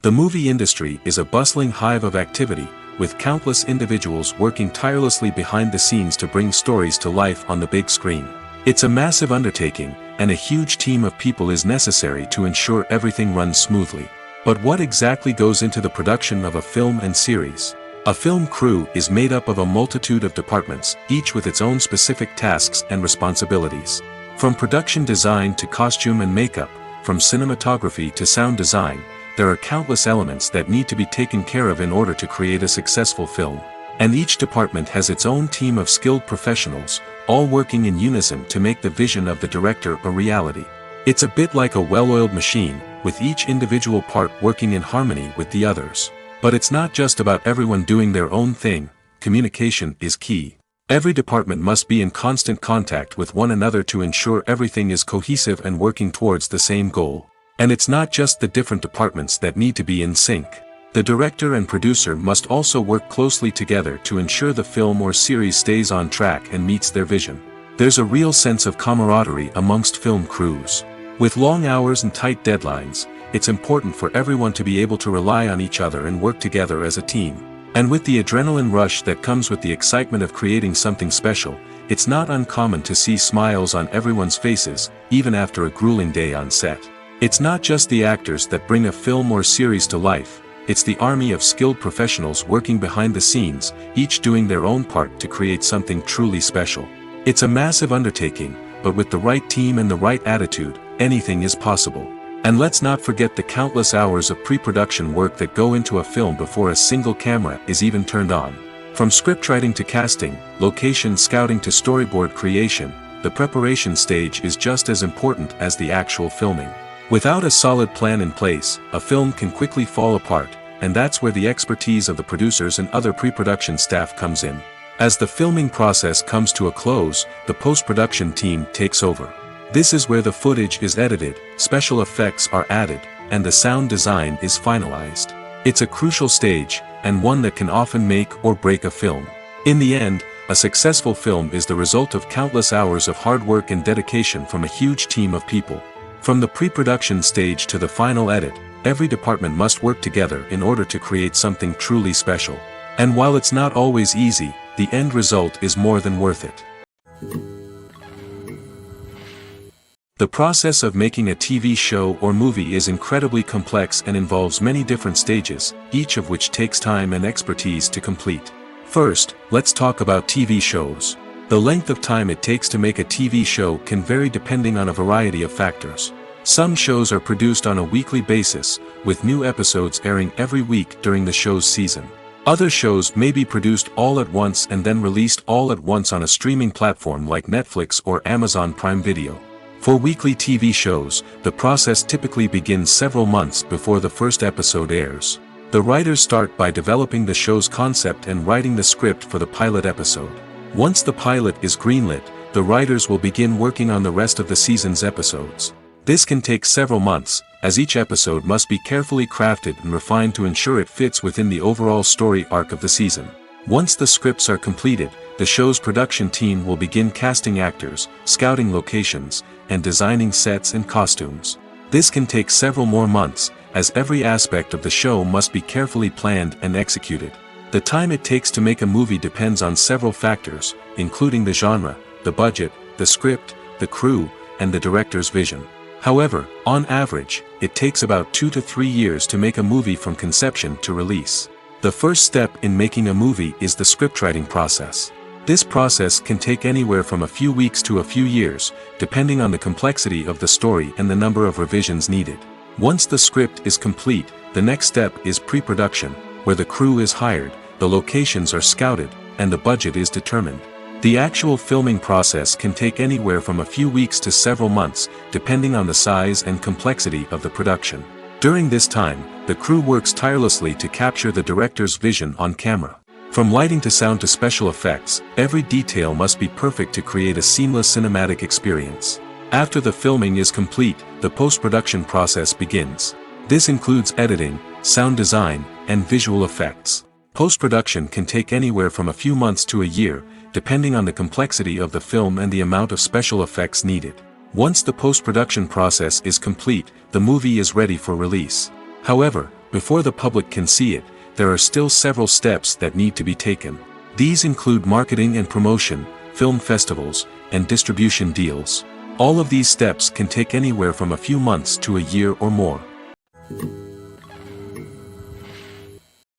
The movie industry is a bustling hive of activity, with countless individuals working tirelessly behind the scenes to bring stories to life on the big screen. It's a massive undertaking, and a huge team of people is necessary to ensure everything runs smoothly. But what exactly goes into the production of a film and series? A film crew is made up of a multitude of departments, each with its own specific tasks and responsibilities. From production design to costume and makeup, from cinematography to sound design, there are countless elements that need to be taken care of in order to create a successful film. And each department has its own team of skilled professionals, all working in unison to make the vision of the director a reality. It's a bit like a well-oiled machine, with each individual part working in harmony with the others. But it's not just about everyone doing their own thing. Communication is key. Every department must be in constant contact with one another to ensure everything is cohesive and working towards the same goal. And it's not just the different departments that need to be in sync. The director and producer must also work closely together to ensure the film or series stays on track and meets their vision. There's a real sense of camaraderie amongst film crews. With long hours and tight deadlines, it's important for everyone to be able to rely on each other and work together as a team. And with the adrenaline rush that comes with the excitement of creating something special, it's not uncommon to see smiles on everyone's faces, even after a grueling day on set. It's not just the actors that bring a film or series to life. It's the army of skilled professionals working behind the scenes, each doing their own part to create something truly special. It's a massive undertaking, but with the right team and the right attitude, anything is possible. And let's not forget the countless hours of pre-production work that go into a film before a single camera is even turned on. From scriptwriting to casting, location scouting to storyboard creation, the preparation stage is just as important as the actual filming. Without a solid plan in place, a film can quickly fall apart, and that's where the expertise of the producers and other pre-production staff comes in. As the filming process comes to a close, the post-production team takes over. This is where the footage is edited, special effects are added, and the sound design is finalized. It's a crucial stage, and one that can often make or break a film. In the end, a successful film is the result of countless hours of hard work and dedication from a huge team of people. From the pre-production stage to the final edit, every department must work together in order to create something truly special. And while it's not always easy, the end result is more than worth it. The process of making a TV show or movie is incredibly complex and involves many different stages, each of which takes time and expertise to complete. First, let's talk about TV shows. The length of time it takes to make a TV show can vary depending on a variety of factors. Some shows are produced on a weekly basis, with new episodes airing every week during the show's season. Other shows may be produced all at once and then released all at once on a streaming platform like Netflix or Amazon Prime Video. For weekly TV shows, the process typically begins several months before the first episode airs. The writers start by developing the show's concept and writing the script for the pilot episode. Once the pilot is greenlit, the writers will begin working on the rest of the season's episodes. This can take several months, as each episode must be carefully crafted and refined to ensure it fits within the overall story arc of the season. Once the scripts are completed, the show's production team will begin casting actors, scouting locations, and designing sets and costumes. This can take several more months, as every aspect of the show must be carefully planned and executed. The time it takes to make a movie depends on several factors, including the genre, the budget, the script, the crew, and the director's vision. However, on average, it takes about 2 to 3 years to make a movie from conception to release. The first step in making a movie is the scriptwriting process. This process can take anywhere from a few weeks to a few years, depending on the complexity of the story and the number of revisions needed. Once the script is complete, the next step is pre-production, where the crew is hired, the locations are scouted, and the budget is determined. The actual filming process can take anywhere from a few weeks to several months, depending on the size and complexity of the production. During this time, the crew works tirelessly to capture the director's vision on camera. From lighting to sound to special effects, every detail must be perfect to create a seamless cinematic experience. After the filming is complete, the post-production process begins. This includes editing, sound design, and visual effects. Post-production can take anywhere from a few months to a year, depending on the complexity of the film and the amount of special effects needed. Once the post-production process is complete, the movie is ready for release. However, before the public can see it, there are still several steps that need to be taken. These include marketing and promotion, film festivals, and distribution deals. All of these steps can take anywhere from a few months to a year or more.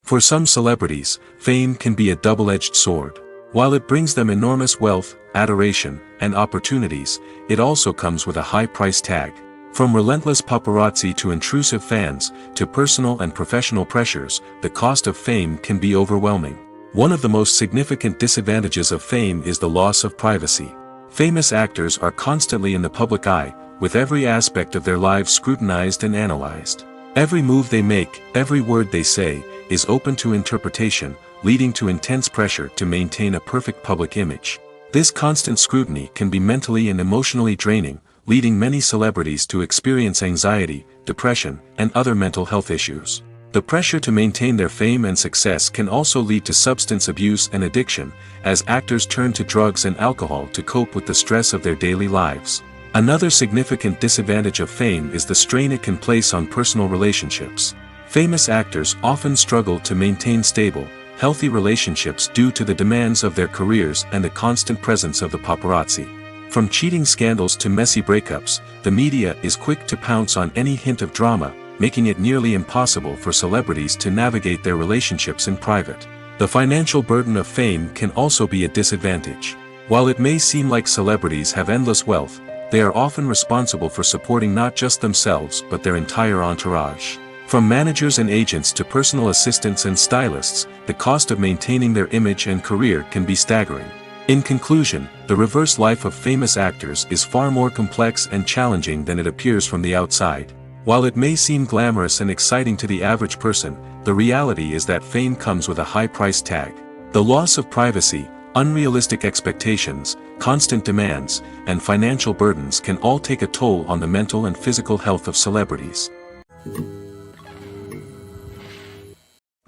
For some celebrities, fame can be a double-edged sword. While it brings them enormous wealth, adoration, and opportunities, it also comes with a high price tag. From relentless paparazzi to intrusive fans, to personal and professional pressures, the cost of fame can be overwhelming. One of the most significant disadvantages of fame is the loss of privacy. Famous actors are constantly in the public eye, with every aspect of their lives scrutinized and analyzed. Every move they make, every word they say, is open to interpretation, leading to intense pressure to maintain a perfect public image. This constant scrutiny can be mentally and emotionally draining, leading many celebrities to experience anxiety, depression, and other mental health issues. The pressure to maintain their fame and success can also lead to substance abuse and addiction, as actors turn to drugs and alcohol to cope with the stress of their daily lives. Another significant disadvantage of fame is the strain it can place on personal relationships. Famous actors often struggle to maintain stable, healthy relationships due to the demands of their careers and the constant presence of the paparazzi. From cheating scandals to messy breakups, the media is quick to pounce on any hint of drama, making it nearly impossible for celebrities to navigate their relationships in private. The financial burden of fame can also be a disadvantage. While it may seem like celebrities have endless wealth, they are often responsible for supporting not just themselves but their entire entourage. From managers and agents to personal assistants and stylists, the cost of maintaining their image and career can be staggering. In conclusion, the reverse life of famous actors is far more complex and challenging than it appears from the outside. While it may seem glamorous and exciting to the average person, the reality is that fame comes with a high price tag. The loss of privacy, unrealistic expectations, constant demands, and financial burdens can all take a toll on the mental and physical health of celebrities.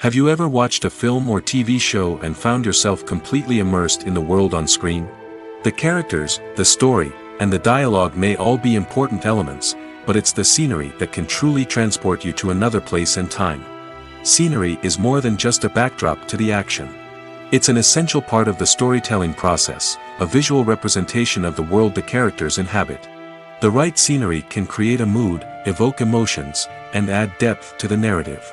Have you ever watched a film or TV show and found yourself completely immersed in the world on screen? The characters, the story, and the dialogue may all be important elements, but it's the scenery that can truly transport you to another place and time. Scenery is more than just a backdrop to the action. It's an essential part of the storytelling process, a visual representation of the world the characters inhabit. The right scenery can create a mood, evoke emotions, and add depth to the narrative.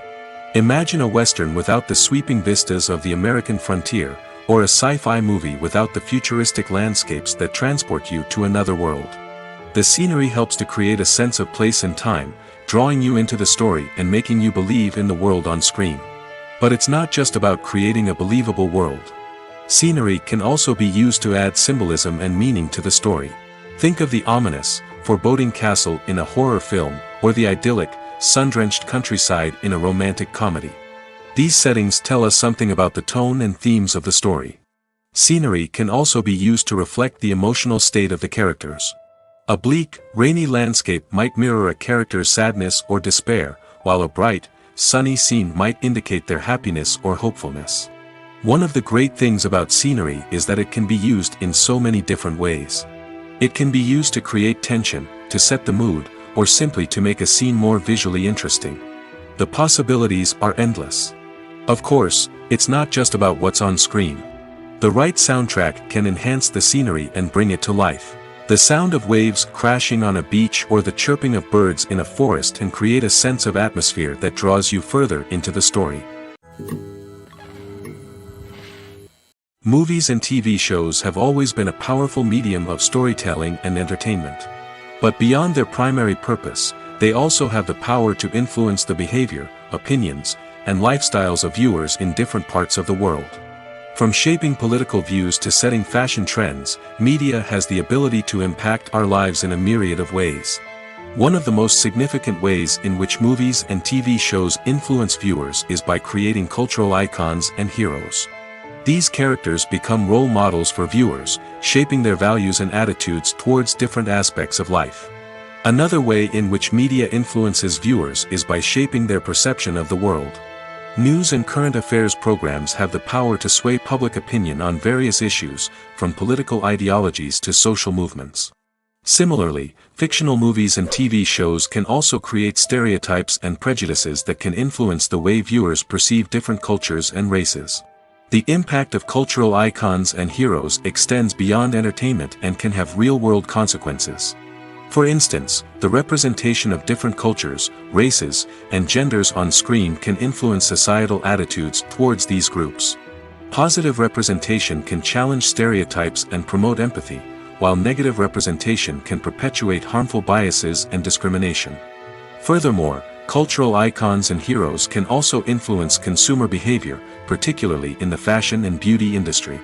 Imagine a Western without the sweeping vistas of the American frontier, or a sci-fi movie without the futuristic landscapes that transport you to another world. The scenery helps to create a sense of place and time, drawing you into the story and making you believe in the world on screen. But it's not just about creating a believable world. Scenery can also be used to add symbolism and meaning to the story. Think of the ominous, foreboding castle in a horror film, or the idyllic, sun-drenched countryside in a romantic comedy. These settings tell us something about the tone and themes of the story. Scenery can also be used to reflect the emotional state of the characters. A bleak, rainy landscape might mirror a character's sadness or despair, while a bright, sunny scene might indicate their happiness or hopefulness. One of the great things about scenery is that it can be used in so many different ways. It can be used to create tension, to set the mood, or simply to make a scene more visually interesting. The possibilities are endless. Of course, it's not just about what's on screen. The right soundtrack can enhance the scenery and bring it to life. The sound of waves crashing on a beach or the chirping of birds in a forest can create a sense of atmosphere that draws you further into the story. Movies and TV shows have always been a powerful medium of storytelling and entertainment. But beyond their primary purpose, they also have the power to influence the behavior, opinions, and lifestyles of viewers in different parts of the world. From shaping political views to setting fashion trends, media has the ability to impact our lives in a myriad of ways. One of the most significant ways in which movies and TV shows influence viewers is by creating cultural icons and heroes. These characters become role models for viewers, shaping their values and attitudes towards different aspects of life. Another way in which media influences viewers is by shaping their perception of the world. News and current affairs programs have the power to sway public opinion on various issues, from political ideologies to social movements. Similarly, fictional movies and TV shows can also create stereotypes and prejudices that can influence the way viewers perceive different cultures and races. The impact of cultural icons and heroes extends beyond entertainment and can have real-world consequences. For instance, the representation of different cultures, races, and genders on screen can influence societal attitudes towards these groups. Positive representation can challenge stereotypes and promote empathy, while negative representation can perpetuate harmful biases and discrimination. Furthermore, cultural icons and heroes can also influence consumer behavior, particularly in the fashion and beauty industry.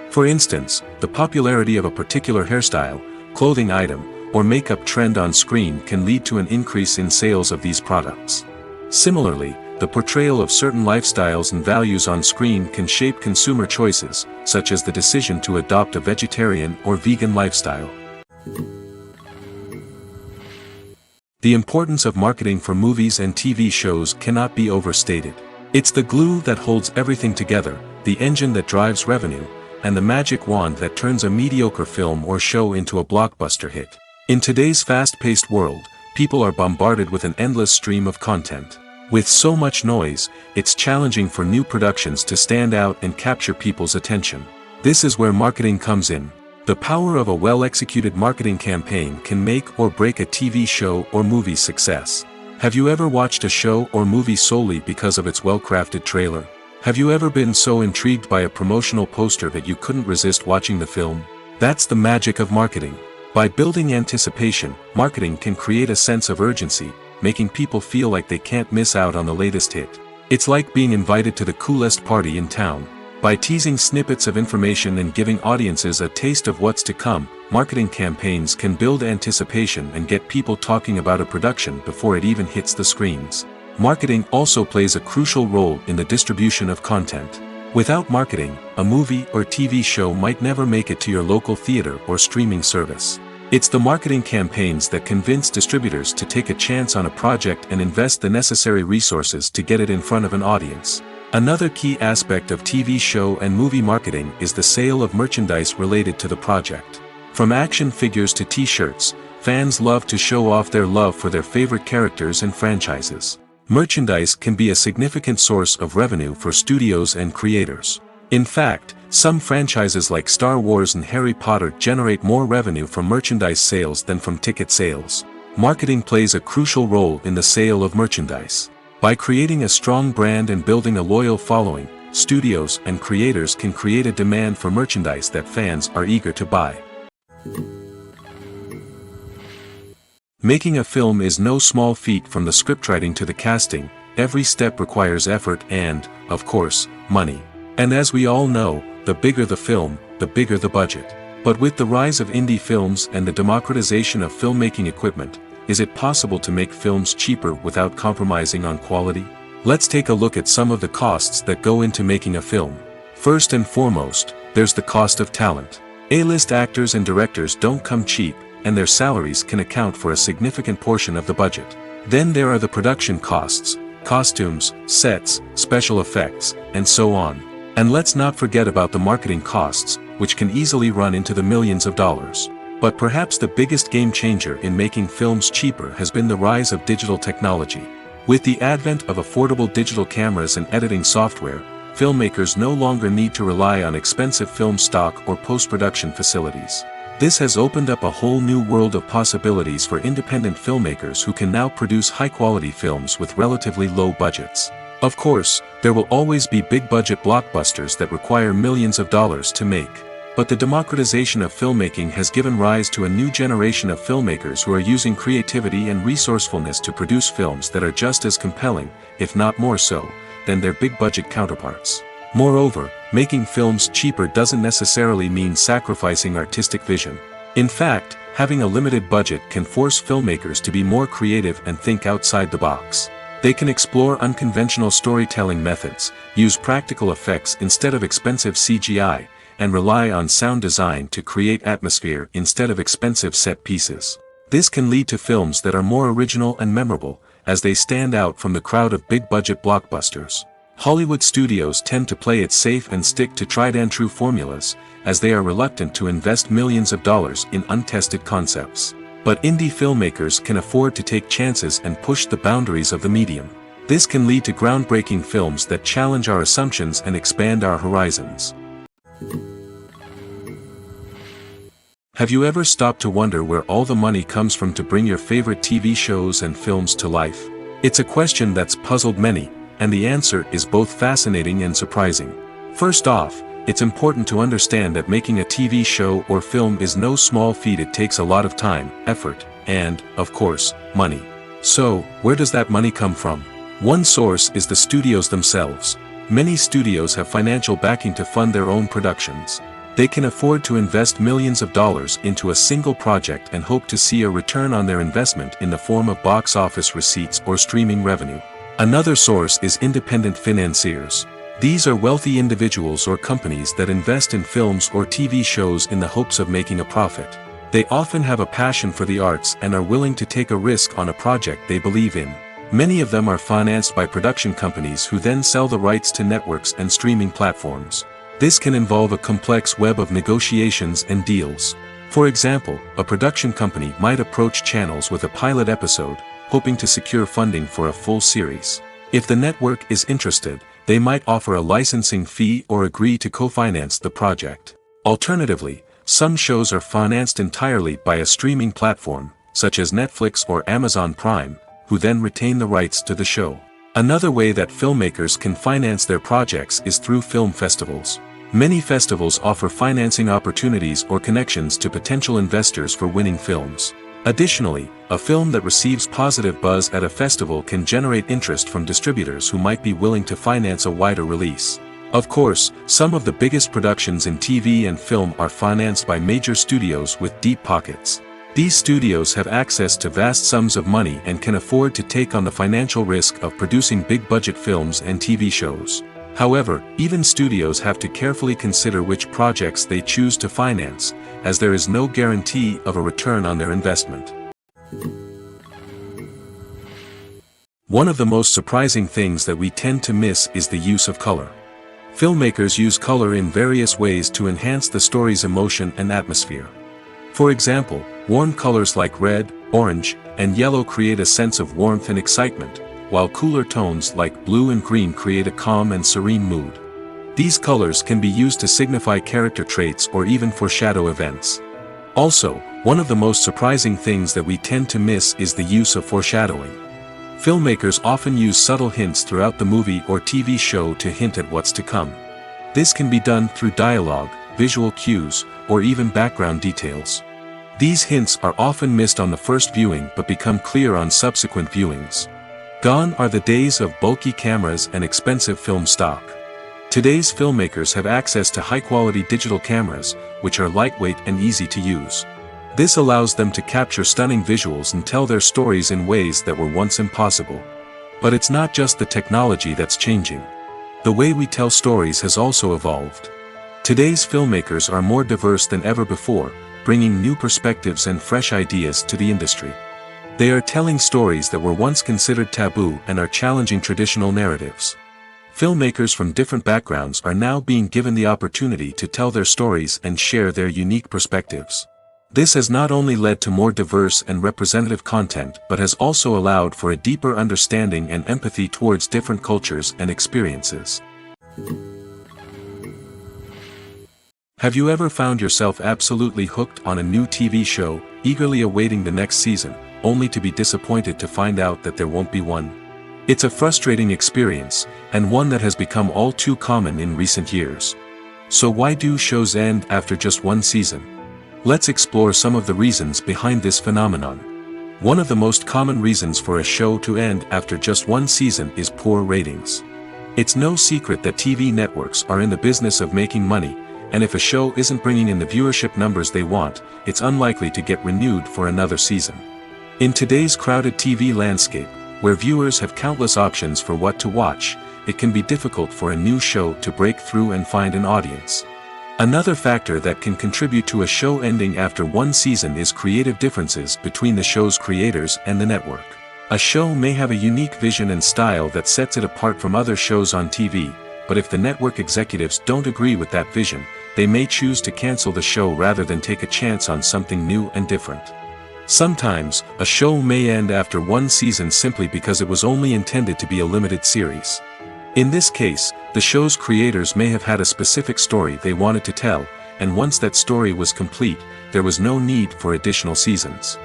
For instance, the popularity of a particular hairstyle, clothing item, or makeup trend on screen can lead to an increase in sales of these products. Similarly, the portrayal of certain lifestyles and values on screen can shape consumer choices, such as the decision to adopt a vegetarian or vegan lifestyle. The importance of marketing for movies and TV shows cannot be overstated. It's the glue that holds everything together, the engine that drives revenue, and the magic wand that turns a mediocre film or show into a blockbuster hit. In today's fast-paced world, people are bombarded with an endless stream of content. With so much noise, it's challenging for new productions to stand out and capture people's attention. This is where marketing comes in. The power of a well-executed marketing campaign can make or break a TV show or movie's success. Have you ever watched a show or movie solely because of its well-crafted trailer? Have you ever been so intrigued by a promotional poster that you couldn't resist watching the film? That's the magic of marketing. By building anticipation, marketing can create a sense of urgency, making people feel like they can't miss out on the latest hit. It's like being invited to the coolest party in town. By teasing snippets of information and giving audiences a taste of what's to come, marketing campaigns can build anticipation and get people talking about a production before it even hits the screens. Marketing also plays a crucial role in the distribution of content. Without marketing, a movie or TV show might never make it to your local theater or streaming service. It's the marketing campaigns that convince distributors to take a chance on a project and invest the necessary resources to get it in front of an audience. Another key aspect of TV show and movie marketing is the sale of merchandise related to the project. From action figures to t-shirts, fans love to show off their love for their favorite characters and franchises. Merchandise can be a significant source of revenue for studios and creators. In fact, some franchises like Star Wars and Harry Potter generate more revenue from merchandise sales than from ticket sales. Marketing plays a crucial role in the sale of merchandise. By creating a strong brand and building a loyal following, studios and creators can create a demand for merchandise that fans are eager to buy. Making a film is no small feat. From the scriptwriting to the casting, every step requires effort and, of course, money. And as we all know, the bigger the film, the bigger the budget. But with the rise of indie films and the democratization of filmmaking equipment, is it possible to make films cheaper without compromising on quality? Let's take a look at some of the costs that go into making a film. First and foremost, there's the cost of talent. A-list actors and directors don't come cheap, and their salaries can account for a significant portion of the budget. Then there are the production costs, costumes, sets, special effects, and so on. And let's not forget about the marketing costs, which can easily run into the millions of dollars. But perhaps the biggest game changer in making films cheaper has been the rise of digital technology. With the advent of affordable digital cameras and editing software, filmmakers no longer need to rely on expensive film stock or post-production facilities. This has opened up a whole new world of possibilities for independent filmmakers who can now produce high-quality films with relatively low budgets. Of course, there will always be big-budget blockbusters that require millions of dollars to make. But the democratization of filmmaking has given rise to a new generation of filmmakers who are using creativity and resourcefulness to produce films that are just as compelling, if not more so, than their big-budget counterparts. Moreover, making films cheaper doesn't necessarily mean sacrificing artistic vision. In fact, having a limited budget can force filmmakers to be more creative and think outside the box. They can explore unconventional storytelling methods, use practical effects instead of expensive CGI, and rely on sound design to create atmosphere instead of expensive set pieces. This can lead to films that are more original and memorable, as they stand out from the crowd of big-budget blockbusters. Hollywood studios tend to play it safe and stick to tried-and-true formulas, as they are reluctant to invest millions of dollars in untested concepts. But indie filmmakers can afford to take chances and push the boundaries of the medium. This can lead to groundbreaking films that challenge our assumptions and expand our horizons. Have you ever stopped to wonder where all the money comes from to bring your favorite TV shows and films to life? It's a question that's puzzled many, and the answer is both fascinating and surprising. First off, it's important to understand that making a TV show or film is no small feat. It takes a lot of time, effort, and, of course, money. So, where does that money come from? One source is the studios themselves. Many studios have financial backing to fund their own productions. They can afford to invest millions of dollars into a single project and hope to see a return on their investment in the form of box office receipts or streaming revenue. Another source is independent financiers. These are wealthy individuals or companies that invest in films or TV shows in the hopes of making a profit. They often have a passion for the arts and are willing to take a risk on a project they believe in. Many of them are financed by production companies who then sell the rights to networks and streaming platforms. This can involve a complex web of negotiations and deals. For example, a production company might approach channels with a pilot episode, hoping to secure funding for a full series. If the network is interested, they might offer a licensing fee or agree to co-finance the project. Alternatively, some shows are financed entirely by a streaming platform, such as Netflix or Amazon Prime, who then retain the rights to the show. Another way that filmmakers can finance their projects is through film festivals. Many festivals offer financing opportunities or connections to potential investors for winning films. Additionally, a film that receives positive buzz at a festival can generate interest from distributors who might be willing to finance a wider release. Of course, some of the biggest productions in TV and film are financed by major studios with deep pockets. These studios have access to vast sums of money and can afford to take on the financial risk of producing big-budget films and TV shows. However, even studios have to carefully consider which projects they choose to finance, as there is no guarantee of a return on their investment. One of the most surprising things that we tend to miss is the use of color. Filmmakers use color in various ways to enhance the story's emotion and atmosphere. For example, warm colors like red, orange, and yellow create a sense of warmth and excitement, while cooler tones like blue and green create a calm and serene mood. These colors can be used to signify character traits or even foreshadow events. Also, one of the most surprising things that we tend to miss is the use of foreshadowing. Filmmakers often use subtle hints throughout the movie or TV show to hint at what's to come. This can be done through dialogue, visual cues, or even background details. These hints are often missed on the first viewing but become clear on subsequent viewings. Gone are the days of bulky cameras and expensive film stock. Today's filmmakers have access to high-quality digital cameras, which are lightweight and easy to use. This allows them to capture stunning visuals and tell their stories in ways that were once impossible. But it's not just the technology that's changing. The way we tell stories has also evolved. Today's filmmakers are more diverse than ever before, bringing new perspectives and fresh ideas to the industry. They are telling stories that were once considered taboo and are challenging traditional narratives. Filmmakers from different backgrounds are now being given the opportunity to tell their stories and share their unique perspectives. This has not only led to more diverse and representative content but has also allowed for a deeper understanding and empathy towards different cultures and experiences. Have you ever found yourself absolutely hooked on a new TV show, eagerly awaiting the next season, only to be disappointed to find out that there won't be one? It's a frustrating experience, and one that has become all too common in recent years. So why do shows end after just one season? Let's explore some of the reasons behind this phenomenon. One of the most common reasons for a show to end after just one season is poor ratings. It's no secret that TV networks are in the business of making money, and if a show isn't bringing in the viewership numbers they want, it's unlikely to get renewed for another season. In today's crowded TV landscape, where viewers have countless options for what to watch, it can be difficult for a new show to break through and find an audience. Another factor that can contribute to a show ending after one season is creative differences between the show's creators and the network. A show may have a unique vision and style that sets it apart from other shows on TV, but if the network executives don't agree with that vision, they may choose to cancel the show rather than take a chance on something new and different. Sometimes, a show may end after one season simply because it was only intended to be a limited series. In this case, the show's creators may have had a specific story they wanted to tell, and once that story was complete, there was no need for additional seasons.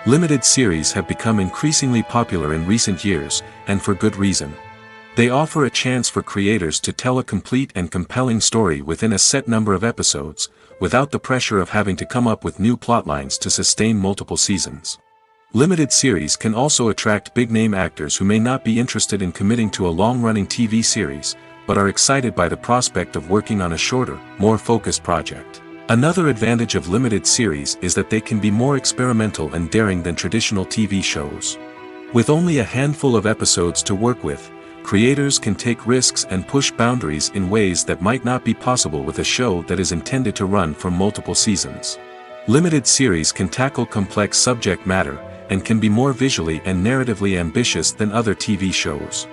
Limited series have become increasingly popular in recent years, and for good reason. They offer a chance for creators to tell a complete and compelling story within a set number of episodes, without the pressure of having to come up with new plotlines to sustain multiple seasons. Limited series can also attract big-name actors who may not be interested in committing to a long-running TV series, but are excited by the prospect of working on a shorter, more focused project. Another advantage of limited series is that they can be more experimental and daring than traditional TV shows. With only a handful of episodes to work with, creators can take risks and push boundaries in ways that might not be possible with a show that is intended to run for multiple seasons. Limited series can tackle complex subject matter, and can be more visually and narratively ambitious than other TV shows.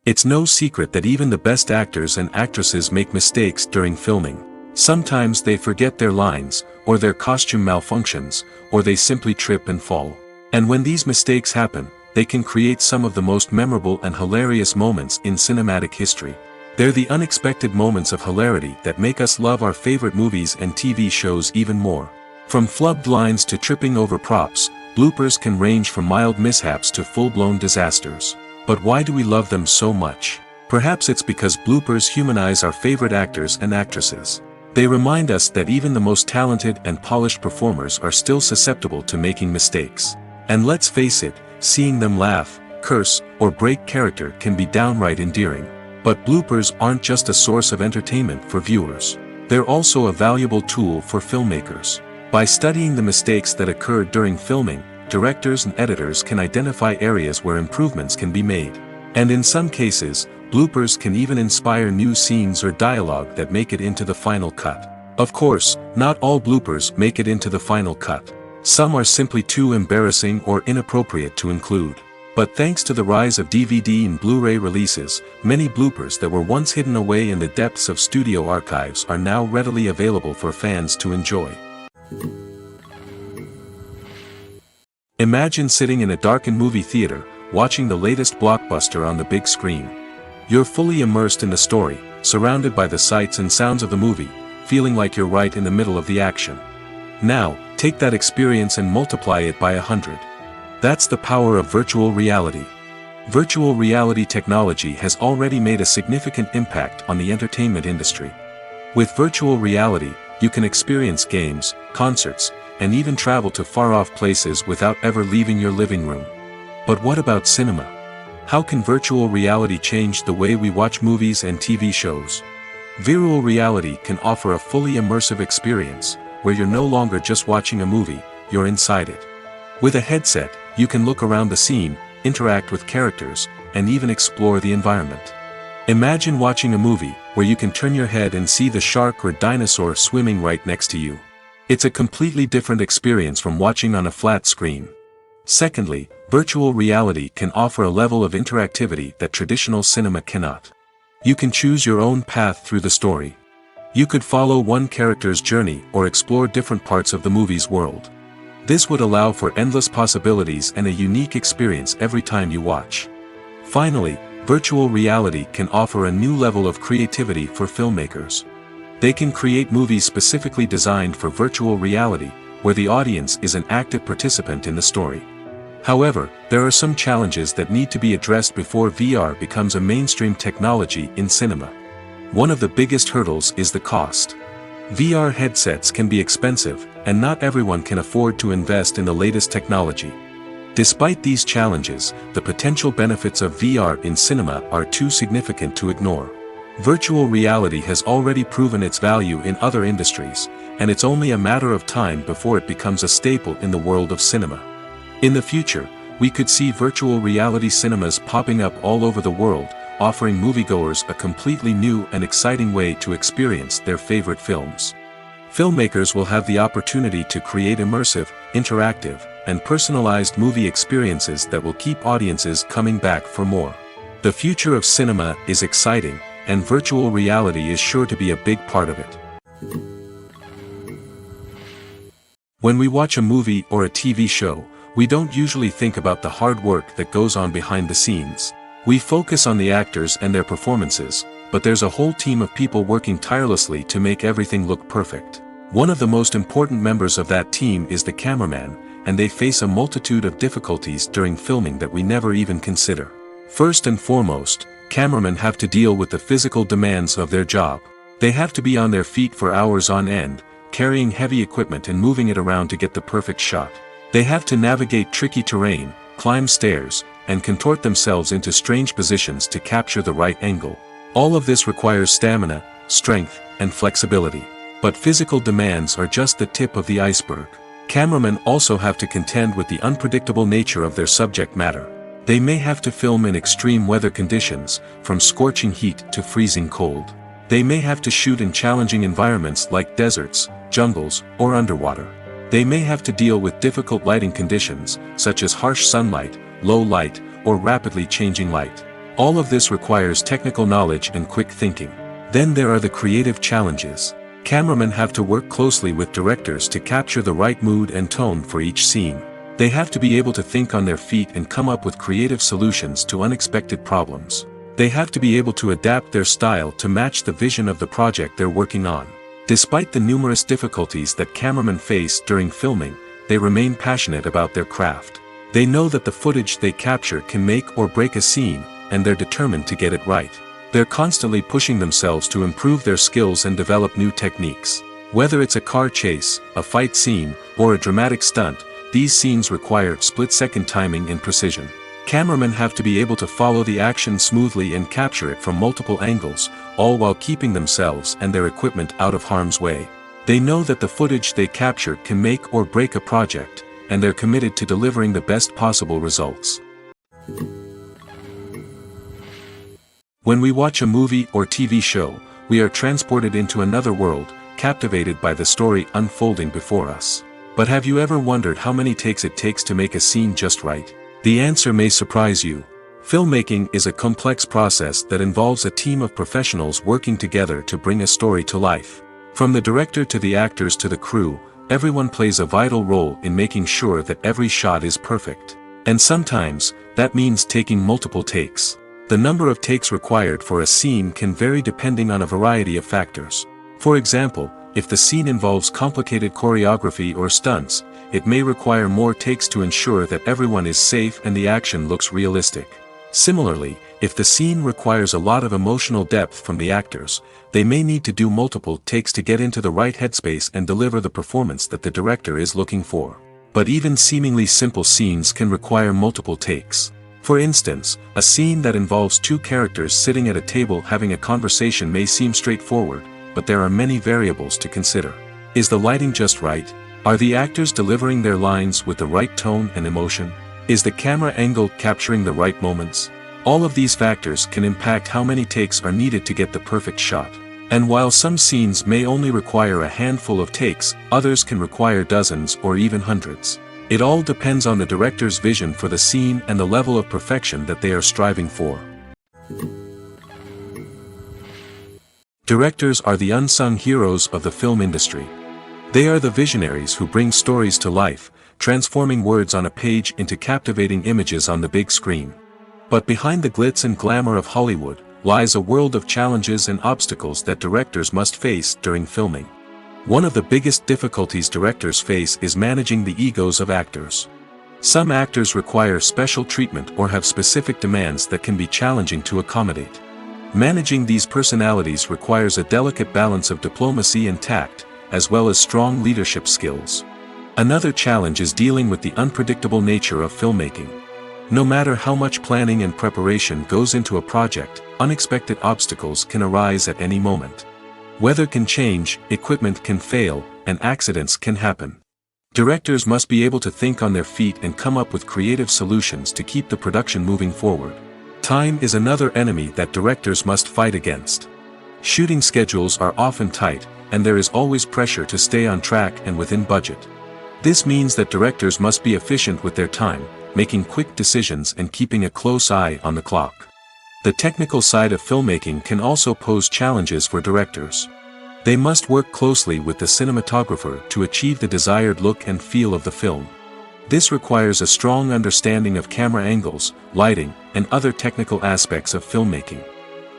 It's no secret that even the best actors and actresses make mistakes during filming. Sometimes they forget their lines, or their costume malfunctions, or they simply trip and fall. And when these mistakes happen, they can create some of the most memorable and hilarious moments in cinematic history. They're the unexpected moments of hilarity that make us love our favorite movies and TV shows even more. From flubbed lines to tripping over props, bloopers can range from mild mishaps to full-blown disasters. But why do we love them so much? Perhaps it's because bloopers humanize our favorite actors and actresses. They remind us that even the most talented and polished performers are still susceptible to making mistakes. And let's face it, seeing them laugh, curse, or break character can be downright endearing. But bloopers aren't just a source of entertainment for viewers. They're also a valuable tool for filmmakers. By studying the mistakes that occurred during filming, directors and editors can identify areas where improvements can be made. And in some cases, bloopers can even inspire new scenes or dialogue that make it into the final cut. Of course, not all bloopers make it into the final cut. Some are simply too embarrassing or inappropriate to include. But thanks to the rise of DVD and Blu-ray releases, many bloopers that were once hidden away in the depths of studio archives are now readily available for fans to enjoy. Imagine sitting in a darkened movie theater, watching the latest blockbuster on the big screen. You're fully immersed in the story, surrounded by the sights and sounds of the movie, feeling like you're right in the middle of the action. Now, take that experience and multiply it by 100. That's the power of virtual reality. Virtual reality technology has already made a significant impact on the entertainment industry. With virtual reality, you can experience games, concerts, and even travel to far-off places without ever leaving your living room. But what about cinema? How can virtual reality change the way we watch movies and TV shows? Virtual reality can offer a fully immersive experience, where you're no longer just watching a movie, you're inside it. With a headset, you can look around the scene, interact with characters, and even explore the environment. Imagine watching a movie, where you can turn your head and see the shark or dinosaur swimming right next to you. It's a completely different experience from watching on a flat screen. Secondly, virtual reality can offer a level of interactivity that traditional cinema cannot. You can choose your own path through the story. You could follow one character's journey or explore different parts of the movie's world. This would allow for endless possibilities and a unique experience every time you watch. Finally, Virtual reality can offer a new level of creativity for filmmakers. They can create movies specifically designed for virtual reality, where the audience is an active participant in the story. However, there are some challenges that need to be addressed before VR becomes a mainstream technology in cinema. One of the biggest hurdles is the cost. VR headsets can be expensive, and not everyone can afford to invest in the latest technology. Despite these challenges, the potential benefits of VR in cinema are too significant to ignore. Virtual reality has already proven its value in other industries, and it's only a matter of time before it becomes a staple in the world of cinema. In the future, we could see virtual reality cinemas popping up all over the world, offering moviegoers a completely new and exciting way to experience their favorite films. Filmmakers will have the opportunity to create immersive, interactive, and personalized movie experiences that will keep audiences coming back for more. The future of cinema is exciting, and virtual reality is sure to be a big part of it. When we watch a movie or a TV show, we don't usually think about the hard work that goes on behind the scenes. We focus on the actors and their performances, but there's a whole team of people working tirelessly to make everything look perfect. One of the most important members of that team is the cameraman, and they face a multitude of difficulties during filming that we never even consider. First and foremost, cameramen have to deal with the physical demands of their job. They have to be on their feet for hours on end, carrying heavy equipment and moving it around to get the perfect shot. They have to navigate tricky terrain, climb stairs, and contort themselves into strange positions to capture the right angle. All of this requires stamina, strength, and flexibility. But physical demands are just the tip of the iceberg. Cameramen also have to contend with the unpredictable nature of their subject matter. They may have to film in extreme weather conditions, from scorching heat to freezing cold. They may have to shoot in challenging environments like deserts, jungles, or underwater. They may have to deal with difficult lighting conditions, such as harsh sunlight, low light, or rapidly changing light. All of this requires technical knowledge and quick thinking. Then there are the creative challenges. Cameramen have to work closely with directors to capture the right mood and tone for each scene. They have to be able to think on their feet and come up with creative solutions to unexpected problems. They have to be able to adapt their style to match the vision of the project they're working on. Despite the numerous difficulties that cameramen face during filming, they remain passionate about their craft. They know that the footage they capture can make or break a scene, and they're determined to get it right. They're constantly pushing themselves to improve their skills and develop new techniques. Whether it's a car chase, a fight scene, or a dramatic stunt, these scenes require split-second timing and precision. Cameramen have to be able to follow the action smoothly and capture it from multiple angles, all while keeping themselves and their equipment out of harm's way. They know that the footage they capture can make or break a project, and they're committed to delivering the best possible results. When we watch a movie or TV show, we are transported into another world, captivated by the story unfolding before us. But have you ever wondered how many takes it takes to make a scene just right? The answer may surprise you. Filmmaking is a complex process that involves a team of professionals working together to bring a story to life. From the director to the actors to the crew, everyone plays a vital role in making sure that every shot is perfect. And sometimes, that means taking multiple takes. The number of takes required for a scene can vary depending on a variety of factors. For example, if the scene involves complicated choreography or stunts, it may require more takes to ensure that everyone is safe and the action looks realistic. Similarly, if the scene requires a lot of emotional depth from the actors, they may need to do multiple takes to get into the right headspace and deliver the performance that the director is looking for. But even seemingly simple scenes can require multiple takes. For instance, a scene that involves two characters sitting at a table having a conversation may seem straightforward, but there are many variables to consider. Is the lighting just right? Are the actors delivering their lines with the right tone and emotion? Is the camera angle capturing the right moments? All of these factors can impact how many takes are needed to get the perfect shot. And while some scenes may only require a handful of takes, others can require dozens or even hundreds. It all depends on the director's vision for the scene and the level of perfection that they are striving for. Directors are the unsung heroes of the film industry. They are the visionaries who bring stories to life, transforming words on a page into captivating images on the big screen. But behind the glitz and glamour of Hollywood, lies a world of challenges and obstacles that directors must face during filming. One of the biggest difficulties directors face is managing the egos of actors. Some actors require special treatment or have specific demands that can be challenging to accommodate. Managing these personalities requires a delicate balance of diplomacy and tact, as well as strong leadership skills. Another challenge is dealing with the unpredictable nature of filmmaking. No matter how much planning and preparation goes into a project, unexpected obstacles can arise at any moment. Weather can change, equipment can fail, and accidents can happen. Directors must be able to think on their feet and come up with creative solutions to keep the production moving forward. Time is another enemy that directors must fight against. Shooting schedules are often tight, and there is always pressure to stay on track and within budget. This means that directors must be efficient with their time, making quick decisions and keeping a close eye on the clock. The technical side of filmmaking can also pose challenges for directors. They must work closely with the cinematographer to achieve the desired look and feel of the film. This requires a strong understanding of camera angles, lighting, and other technical aspects of filmmaking.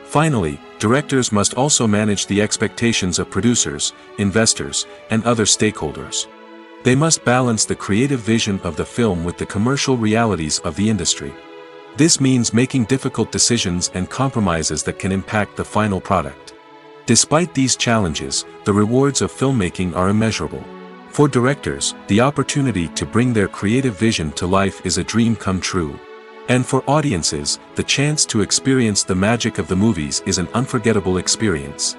Finally, directors must also manage the expectations of producers, investors, and other stakeholders. They must balance the creative vision of the film with the commercial realities of the industry. This means making difficult decisions and compromises that can impact the final product. Despite these challenges, the rewards of filmmaking are immeasurable. For directors, the opportunity to bring their creative vision to life is a dream come true. And for audiences, the chance to experience the magic of the movies is an unforgettable experience.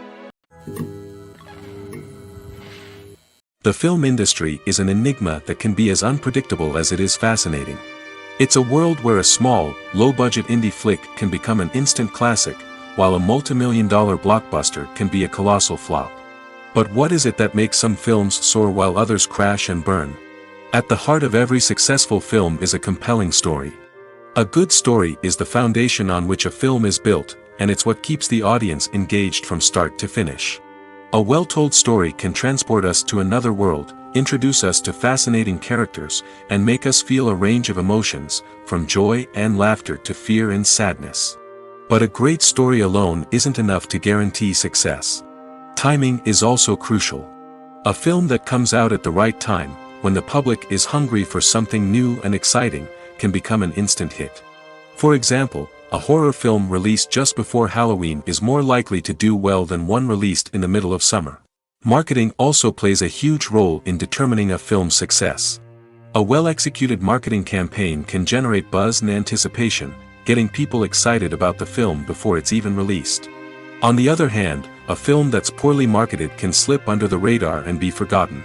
The film industry is an enigma that can be as unpredictable as it is fascinating. It's a world where a small, low-budget indie flick can become an instant classic, while a multi-million-dollar blockbuster can be a colossal flop. But what is it that makes some films soar while others crash and burn? At the heart of every successful film is a compelling story. A good story is the foundation on which a film is built, and it's what keeps the audience engaged from start to finish. A well-told story can transport us to another world, introduce us to fascinating characters, and make us feel a range of emotions, from joy and laughter to fear and sadness. But a great story alone isn't enough to guarantee success. Timing is also crucial. A film that comes out at the right time, when the public is hungry for something new and exciting, can become an instant hit. For example, a horror film released just before Halloween is more likely to do well than one released in the middle of summer. Marketing also plays a huge role in determining a film's success. A well-executed marketing campaign can generate buzz and anticipation, getting people excited about the film before it's even released. On the other hand, a film that's poorly marketed can slip under the radar and be forgotten.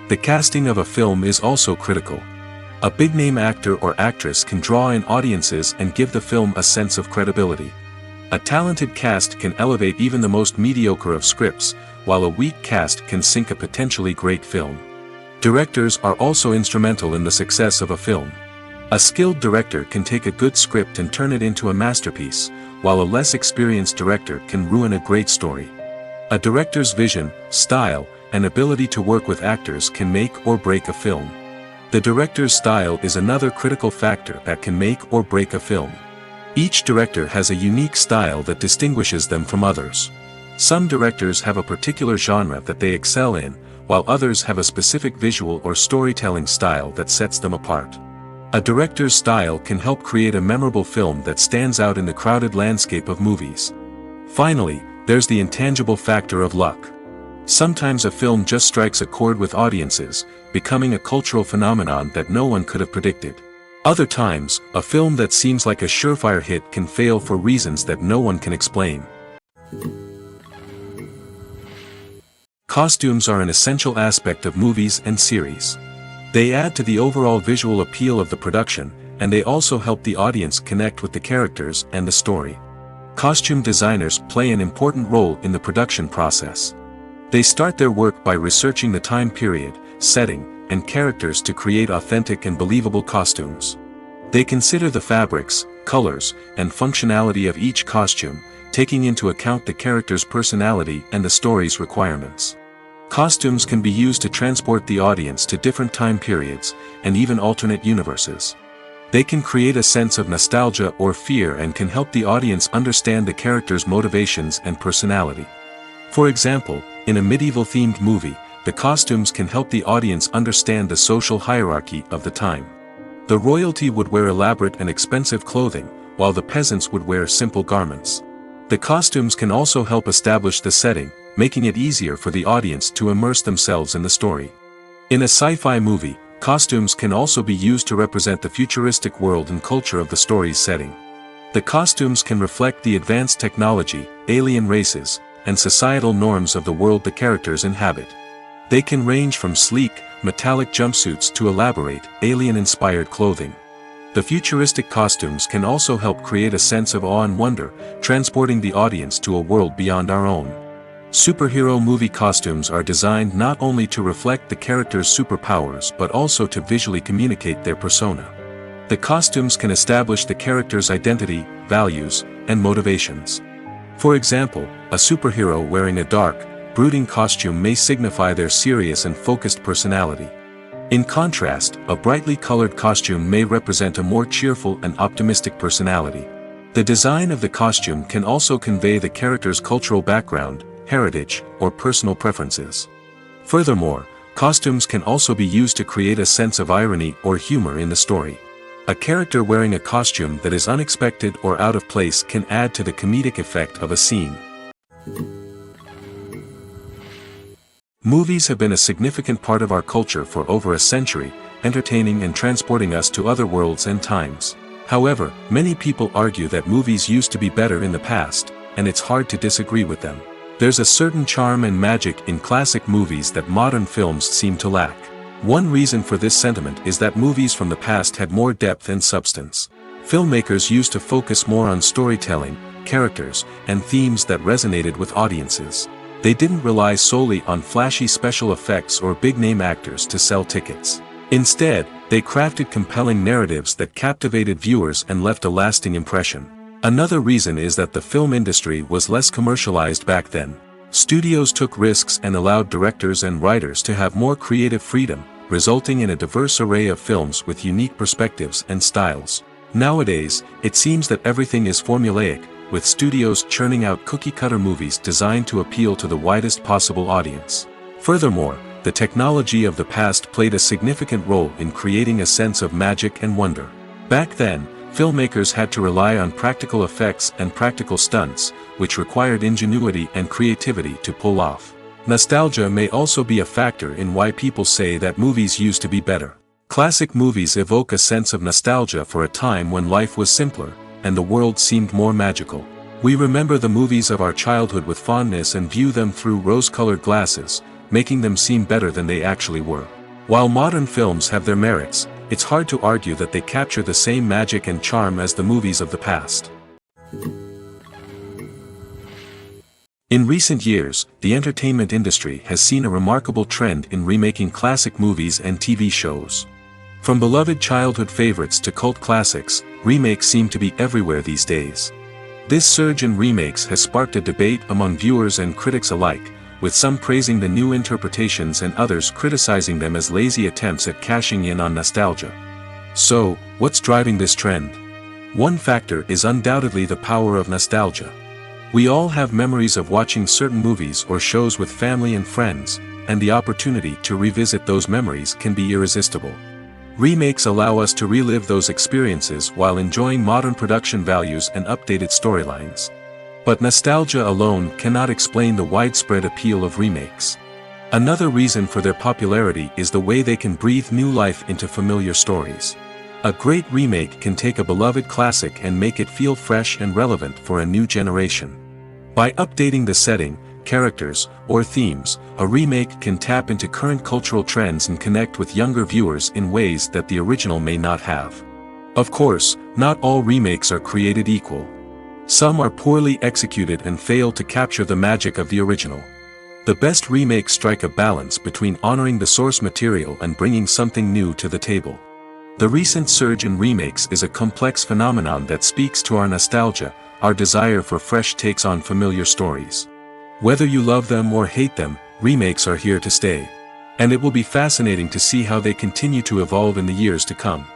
The casting of a film is also critical. A big-name actor or actress can draw in audiences and give the film a sense of credibility. A talented cast can elevate even the most mediocre of scripts, while a weak cast can sink a potentially great film. Directors are also instrumental in the success of a film. A skilled director can take a good script and turn it into a masterpiece, while a less experienced director can ruin a great story. A director's vision, style, and ability to work with actors can make or break a film. The director's style is another critical factor that can make or break a film. Each director has a unique style that distinguishes them from others. Some directors have a particular genre that they excel in, while others have a specific visual or storytelling style that sets them apart. A director's style can help create a memorable film that stands out in the crowded landscape of movies. Finally, there's the intangible factor of luck. Sometimes a film just strikes a chord with audiences, becoming a cultural phenomenon that no one could have predicted. Other times, a film that seems like a surefire hit can fail for reasons that no one can explain. Costumes are an essential aspect of movies and series. They add to the overall visual appeal of the production, and they also help the audience connect with the characters and the story. Costume designers play an important role in the production process. They start their work by researching the time period, setting, and characters to create authentic and believable costumes. They consider the fabrics, colors, and functionality of each costume, taking into account the character's personality and the story's requirements. Costumes can be used to transport the audience to different time periods, and even alternate universes. They can create a sense of nostalgia or fear and can help the audience understand the character's motivations and personality. For example, in a medieval-themed movie, the costumes can help the audience understand the social hierarchy of the time. The royalty would wear elaborate and expensive clothing, while the peasants would wear simple garments. The costumes can also help establish the setting, making it easier for the audience to immerse themselves in the story. In a sci-fi movie, costumes can also be used to represent the futuristic world and culture of the story's setting. The costumes can reflect the advanced technology, alien races, and societal norms of the world the characters inhabit. They can range from sleek, metallic jumpsuits to elaborate, alien-inspired clothing. The futuristic costumes can also help create a sense of awe and wonder, transporting the audience to a world beyond our own. Superhero movie costumes are designed not only to reflect the character's superpowers but also to visually communicate their persona. The costumes can establish the character's identity, values, and motivations. For example, a superhero wearing a dark, brooding costume may signify their serious and focused personality. In contrast, a brightly colored costume may represent a more cheerful and optimistic personality. The design of the costume can also convey the character's cultural background, heritage, or personal preferences. Furthermore, costumes can also be used to create a sense of irony or humor in the story. A character wearing a costume that is unexpected or out of place can add to the comedic effect of a scene. Movies have been a significant part of our culture for over a century, entertaining and transporting us to other worlds and times. However, many people argue that movies used to be better in the past, and it's hard to disagree with them. There's a certain charm and magic in classic movies that modern films seem to lack. One reason for this sentiment is that movies from the past had more depth and substance. Filmmakers used to focus more on storytelling, characters, and themes that resonated with audiences. They didn't rely solely on flashy special effects or big-name actors to sell tickets. Instead, they crafted compelling narratives that captivated viewers and left a lasting impression. Another reason is that the film industry was less commercialized back then. Studios took risks and allowed directors and writers to have more creative freedom, resulting in a diverse array of films with unique perspectives and styles. Nowadays, it seems that everything is formulaic, with studios churning out cookie-cutter movies designed to appeal to the widest possible audience. Furthermore, the technology of the past played a significant role in creating a sense of magic and wonder. Back then, filmmakers had to rely on practical effects and practical stunts, which required ingenuity and creativity to pull off. Nostalgia may also be a factor in why people say that movies used to be better. Classic movies evoke a sense of nostalgia for a time when life was simpler, and the world seemed more magical. We remember the movies of our childhood with fondness and view them through rose-colored glasses, making them seem better than they actually were. While modern films have their merits, it's hard to argue that they capture the same magic and charm as the movies of the past. In recent years, the entertainment industry has seen a remarkable trend in remaking classic movies and TV shows. From beloved childhood favorites to cult classics, remakes seem to be everywhere these days. This surge in remakes has sparked a debate among viewers and critics alike, with some praising the new interpretations and others criticizing them as lazy attempts at cashing in on nostalgia. So, what's driving this trend? One factor is undoubtedly the power of nostalgia. We all have memories of watching certain movies or shows with family and friends, and the opportunity to revisit those memories can be irresistible. Remakes allow us to relive those experiences while enjoying modern production values and updated storylines. But nostalgia alone cannot explain the widespread appeal of remakes. Another reason for their popularity is the way they can breathe new life into familiar stories. A great remake can take a beloved classic and make it feel fresh and relevant for a new generation. By updating the setting, characters, or themes, a remake can tap into current cultural trends and connect with younger viewers in ways that the original may not have. Of course, not all remakes are created equal. Some are poorly executed and fail to capture the magic of the original. The best remakes strike a balance between honoring the source material and bringing something new to the table. The recent surge in remakes is a complex phenomenon that speaks to our nostalgia, our desire for fresh takes on familiar stories. Whether you love them or hate them, remakes are here to stay. And it will be fascinating to see how they continue to evolve in the years to come.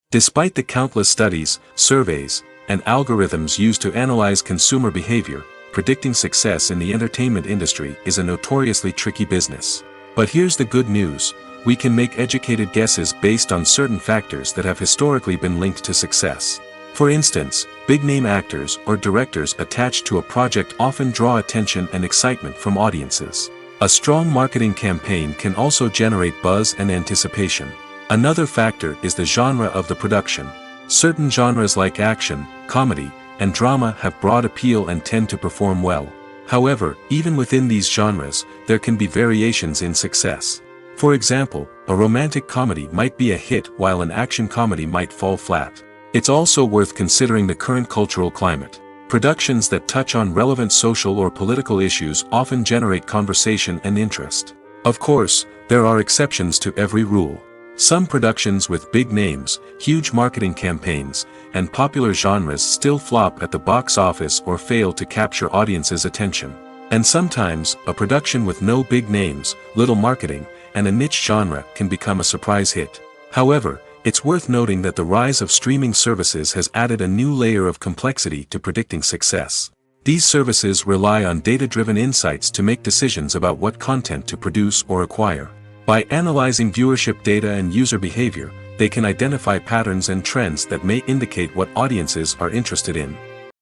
Despite the countless studies, surveys, and algorithms used to analyze consumer behavior, predicting success in the entertainment industry is a notoriously tricky business. But here's the good news: we can make educated guesses based on certain factors that have historically been linked to success. For instance, big-name actors or directors attached to a project often draw attention and excitement from audiences. A strong marketing campaign can also generate buzz and anticipation. Another factor is the genre of the production. Certain genres like action, comedy, and drama have broad appeal and tend to perform well. However, even within these genres, there can be variations in success. For example, a romantic comedy might be a hit while an action comedy might fall flat. It's also worth considering the current cultural climate. Productions that touch on relevant social or political issues often generate conversation and interest. Of course, there are exceptions to every rule. Some productions with big names, huge marketing campaigns, and popular genres still flop at the box office or fail to capture audiences' attention. And sometimes, a production with no big names, little marketing, and a niche genre can become a surprise hit. However, it's worth noting that the rise of streaming services has added a new layer of complexity to predicting success. These services rely on data-driven insights to make decisions about what content to produce or acquire. By analyzing viewership data and user behavior, they can identify patterns and trends that may indicate what audiences are interested in.